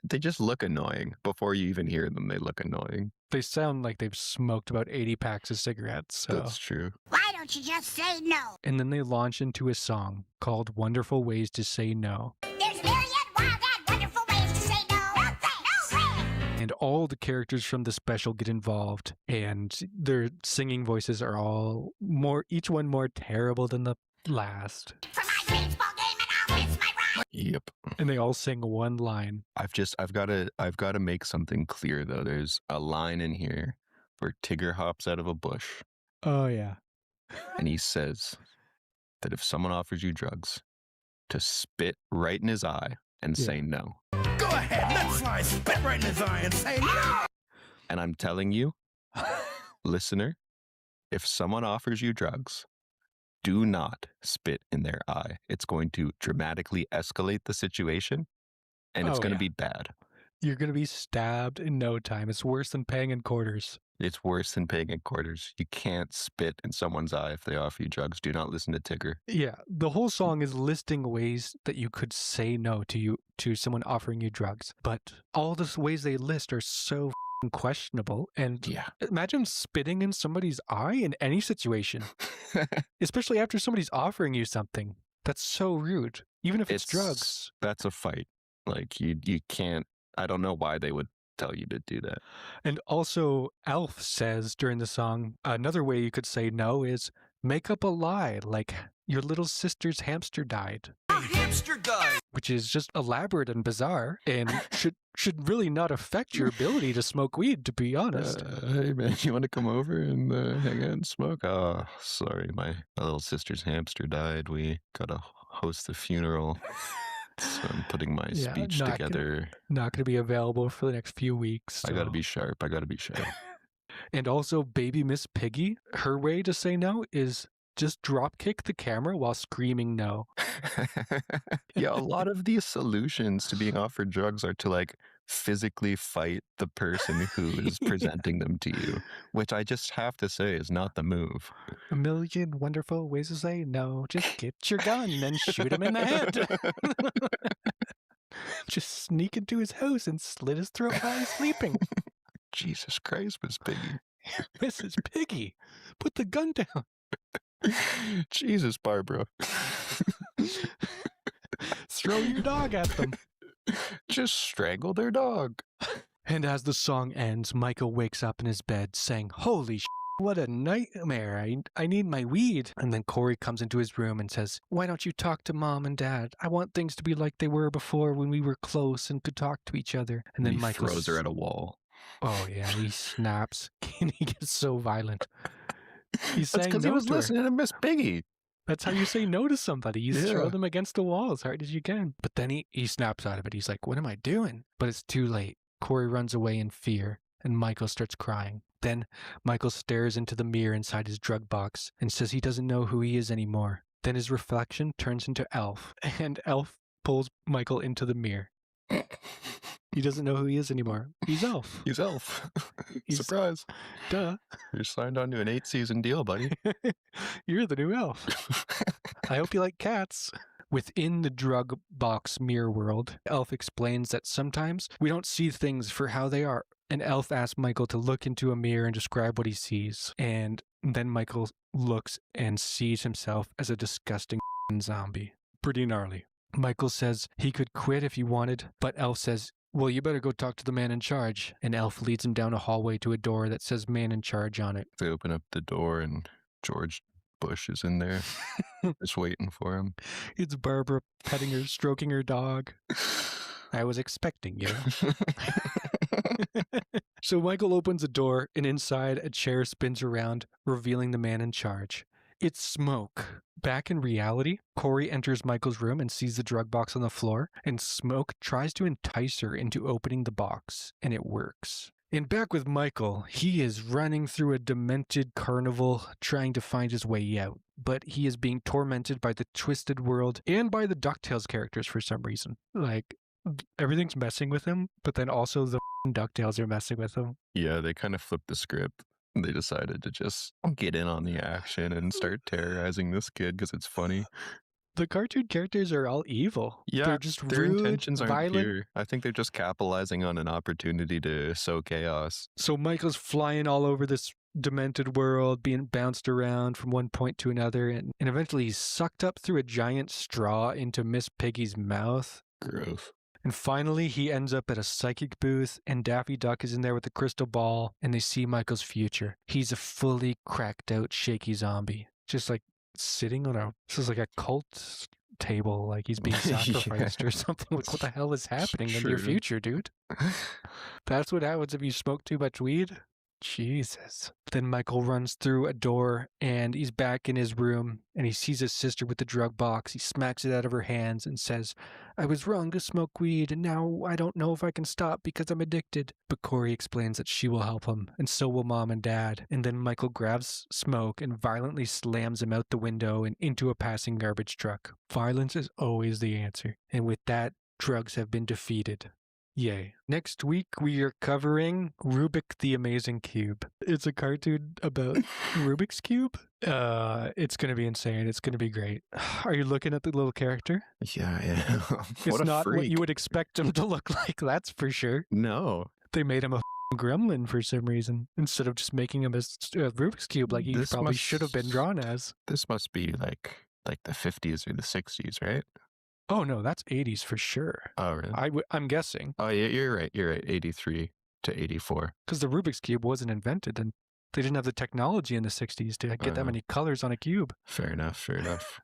They just look annoying. Before you even hear them, they look annoying. They sound like they've smoked about 80 packs of cigarettes. So. That's true. Why don't you just say no? And then they launch into a song called Wonderful Ways to Say No. There's myriad wild and wonderful ways to say no. No. And all the characters from the special get involved, and their singing voices are all each one more terrible than the last. For my baseball game and I'll miss my ride. Yep. And they all sing one line. I've got to make something clear though. There's a line in here where Tigger hops out of a bush Oh, yeah. and he says that if someone offers you drugs, to spit right in his eye and Yeah. say no. Go ahead, let fly, spit right in his eye and say no! And I'm telling you, listener, if someone offers you drugs, do not spit in their eye. It's going to dramatically escalate the situation, and it's Oh, going to yeah. be bad. You're going to be stabbed in no time. It's worse than paying in quarters. It's worse than paying in quarters. You can't spit in someone's eye if they offer you drugs. Do not listen to Tigger. Yeah, the whole song is listing ways that you could say no to someone offering you drugs. But all the ways they list are so f***ing questionable. And Yeah. imagine spitting in somebody's eye in any situation, especially after somebody's offering you something. That's so rude. Even if it's drugs. That's a fight. Like you can't. I don't know why they would tell you to do that. And also, Alf says during the song, another way you could say no is make up a lie, like your little sister's hamster died. A hamster died! Which is just elaborate and bizarre, and should really not affect your ability to smoke weed, to be honest. Hey man, you want to come over and hang out and smoke? Oh, sorry, my little sister's hamster died. We gotta host the funeral. So I'm putting my Yeah, speech not together. Not going to be available for the next few weeks. I gotta so- be sharp. I gotta be sharp. And also, baby Miss Piggy, her way to say no is just drop kick the camera while screaming no. Yeah, a lot of these solutions to being offered drugs are to like physically fight the person who is presenting them to you, which I just have to say is not the move. A million wonderful ways to say no. Just get your gun and shoot him in the head. Just sneak into his house and slit his throat while he's sleeping. Jesus Christ, Miss Piggy. Mrs. Piggy, put the gun down. Jesus, Barbara. Throw your dog at them. Just strangle their dog. And as the song ends, Michael wakes up in his bed saying, "Holy what a nightmare. I need my weed." And then Corey comes into his room and says, "Why don't you talk to Mom and Dad? I want things to be like they were before when we were close and could talk to each other." And then he Michael throws her at a wall. Oh, yeah, he snaps. And he gets so violent. He's That's saying because no he was to her. listening to Miss Piggy. That's how you say no to somebody. You throw Yeah. them against the wall as hard as you can. But then he snaps out of it. He's like, "What am I doing?" But it's too late. Corey runs away in fear, and Michael starts crying. Then Michael stares into the mirror inside his drug box and says he doesn't know who he is anymore. Then his reflection turns into Elf, and Elf pulls Michael into the mirror. He doesn't know who he is anymore. He's Elf. He's Elf. He's- Surprise. Duh. You're signed on to an 8-season deal, buddy. You're the new Elf. I hope you like cats. Within the drug box mirror world, Elf explains that sometimes we don't see things for how they are. And Elf asks Michael to look into a mirror and describe what he sees. And then Michael looks and sees himself as a disgusting zombie. Pretty gnarly. Michael says he could quit if he wanted, but Elf says, "Well, you better go talk to the man in charge." And Elf leads him down a hallway to a door that says "Man in Charge" on it. They open up the door and George Bush is in there, just waiting for him. It's Barbara petting her, stroking her dog. I was expecting you. So Michael opens the door, and inside a chair spins around, revealing the man in charge. It's Smoke. Back in reality, Corey enters Michael's room and sees the drug box on the floor, and Smoke tries to entice her into opening the box, and it works. And back with Michael, he is running through a demented carnival trying to find his way out, but he is being tormented by the Twisted World and by the DuckTales characters for some reason. Like, everything's messing with him, but then also the DuckTales are messing with him. Yeah, they kind of flipped the script. They decided to just get in on the action and start terrorizing this kid because it's funny. The cartoon characters are all evil. Yeah, They're just their rude, intentions aren't violent. pure. I think they're just capitalizing on an opportunity to sow chaos. So Michael's flying all over this demented world, being bounced around from one point to another, and eventually he's sucked up through a giant straw into Miss Piggy's mouth. Gross. And finally, he ends up at a psychic booth, and Daffy Duck is in there with a crystal ball, and they see Michael's future. He's a fully cracked out, shaky zombie, just like sitting on this is like a cult table, like he's being sacrificed or something. Like, what the hell is happening in your Sure. future, dude? That's what happens if you smoke too much weed? Jesus. Then Michael runs through a door and he's back in his room and he sees his sister with the drug box. He smacks it out of her hands and says, "I was wrong to smoke weed and now I don't know if I can stop because I'm addicted." But Corey explains that she will help him and so will Mom and Dad. And then Michael grabs Smoke and violently slams him out the window and into a passing garbage truck. Violence is always the answer. And with that, drugs have been defeated. Yay. Next week, we are covering Rubik the Amazing Cube. It's a cartoon about Rubik's Cube. It's going to be insane. It's going to be great. Are you looking at the little character? Yeah, yeah. It's What a not freak. what you would expect him to look like, that's for sure. No. They made him a gremlin for some reason instead of just making him a Rubik's Cube like he This probably must- should have been drawn as. This must be like the 50s or the 60s, right? Oh, no, that's 80s for sure. Oh, really? I'm guessing. Oh, yeah, you're right. You're right. 83 to 84. Because the Rubik's Cube wasn't invented and they didn't have the technology in the 60s to get that many colors on a cube. Fair enough. Fair enough.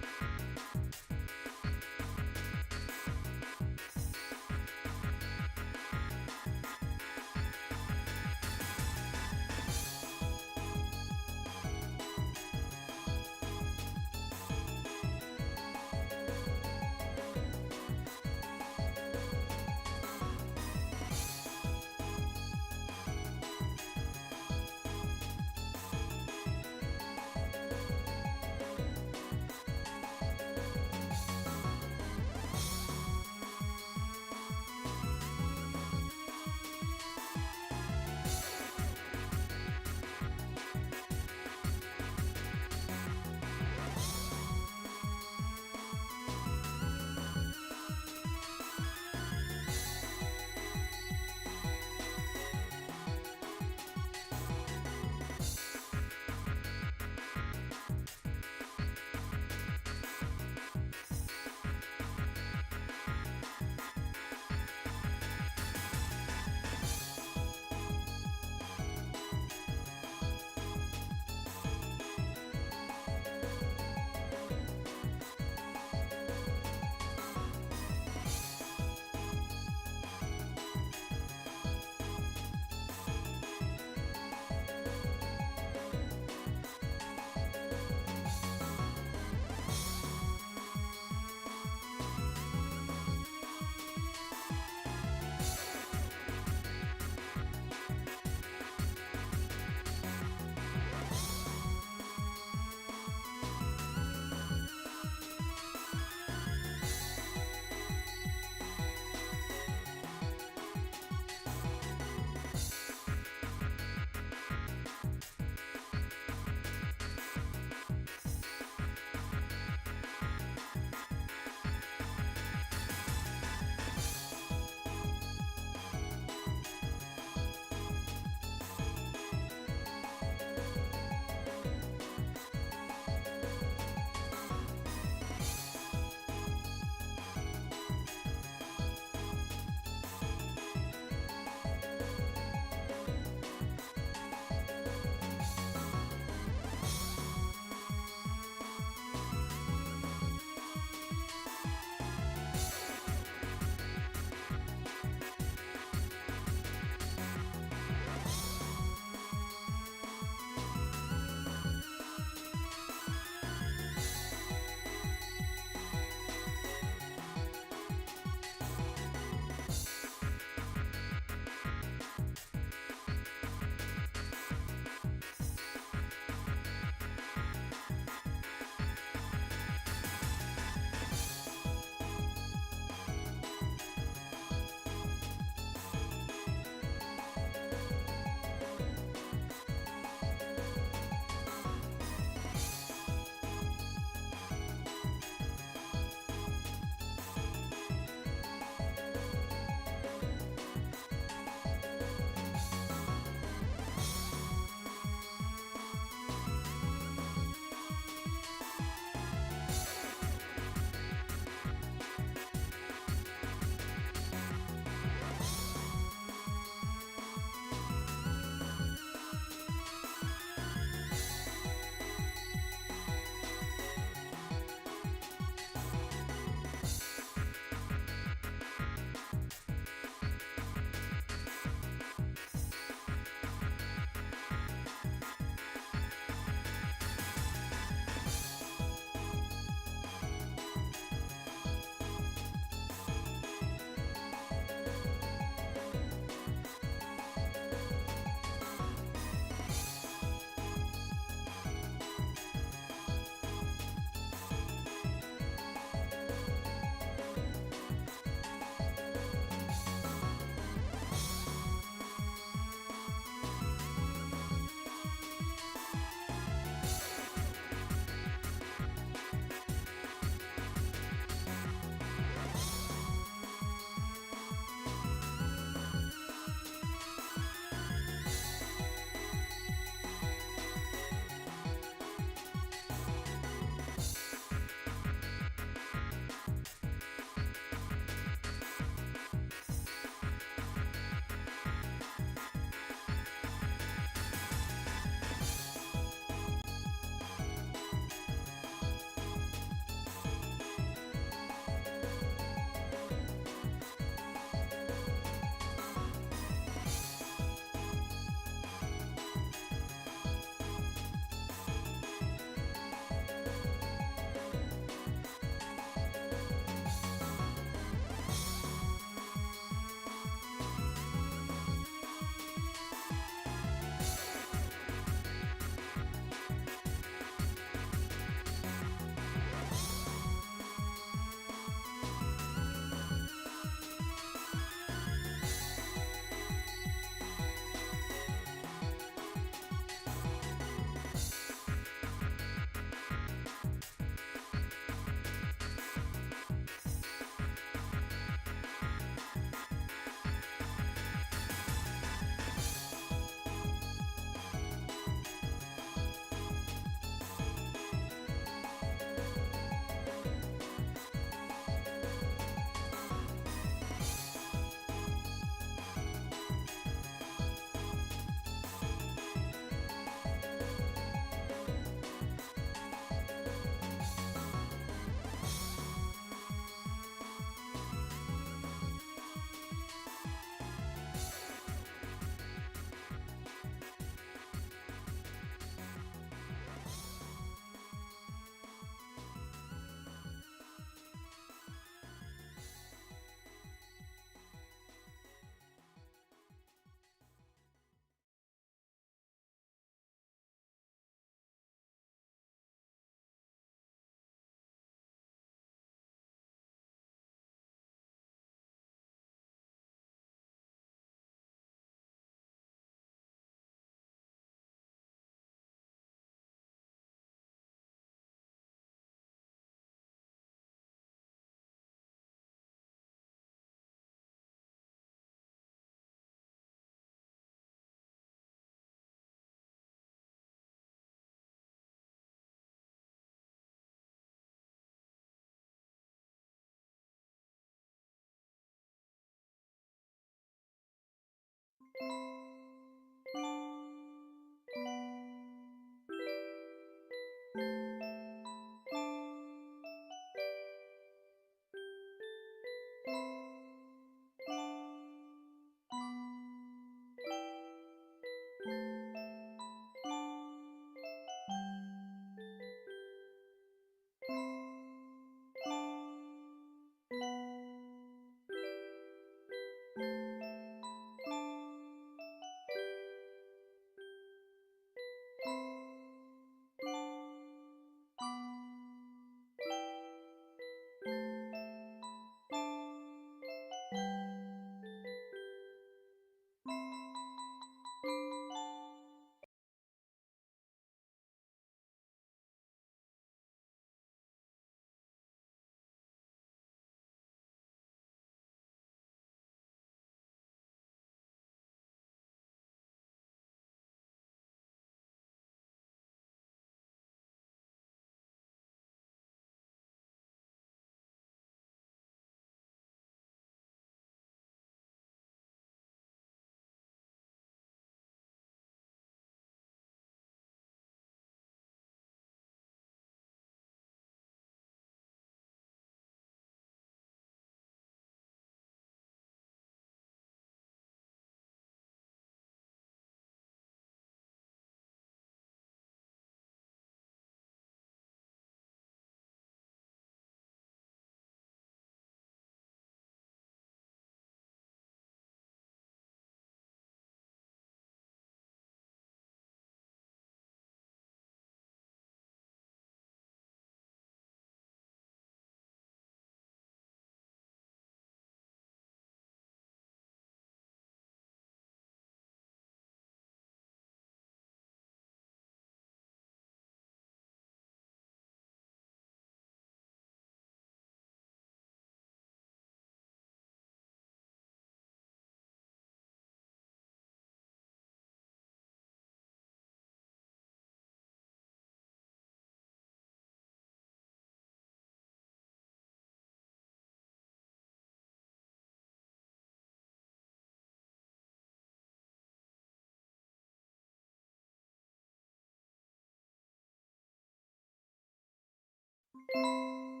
you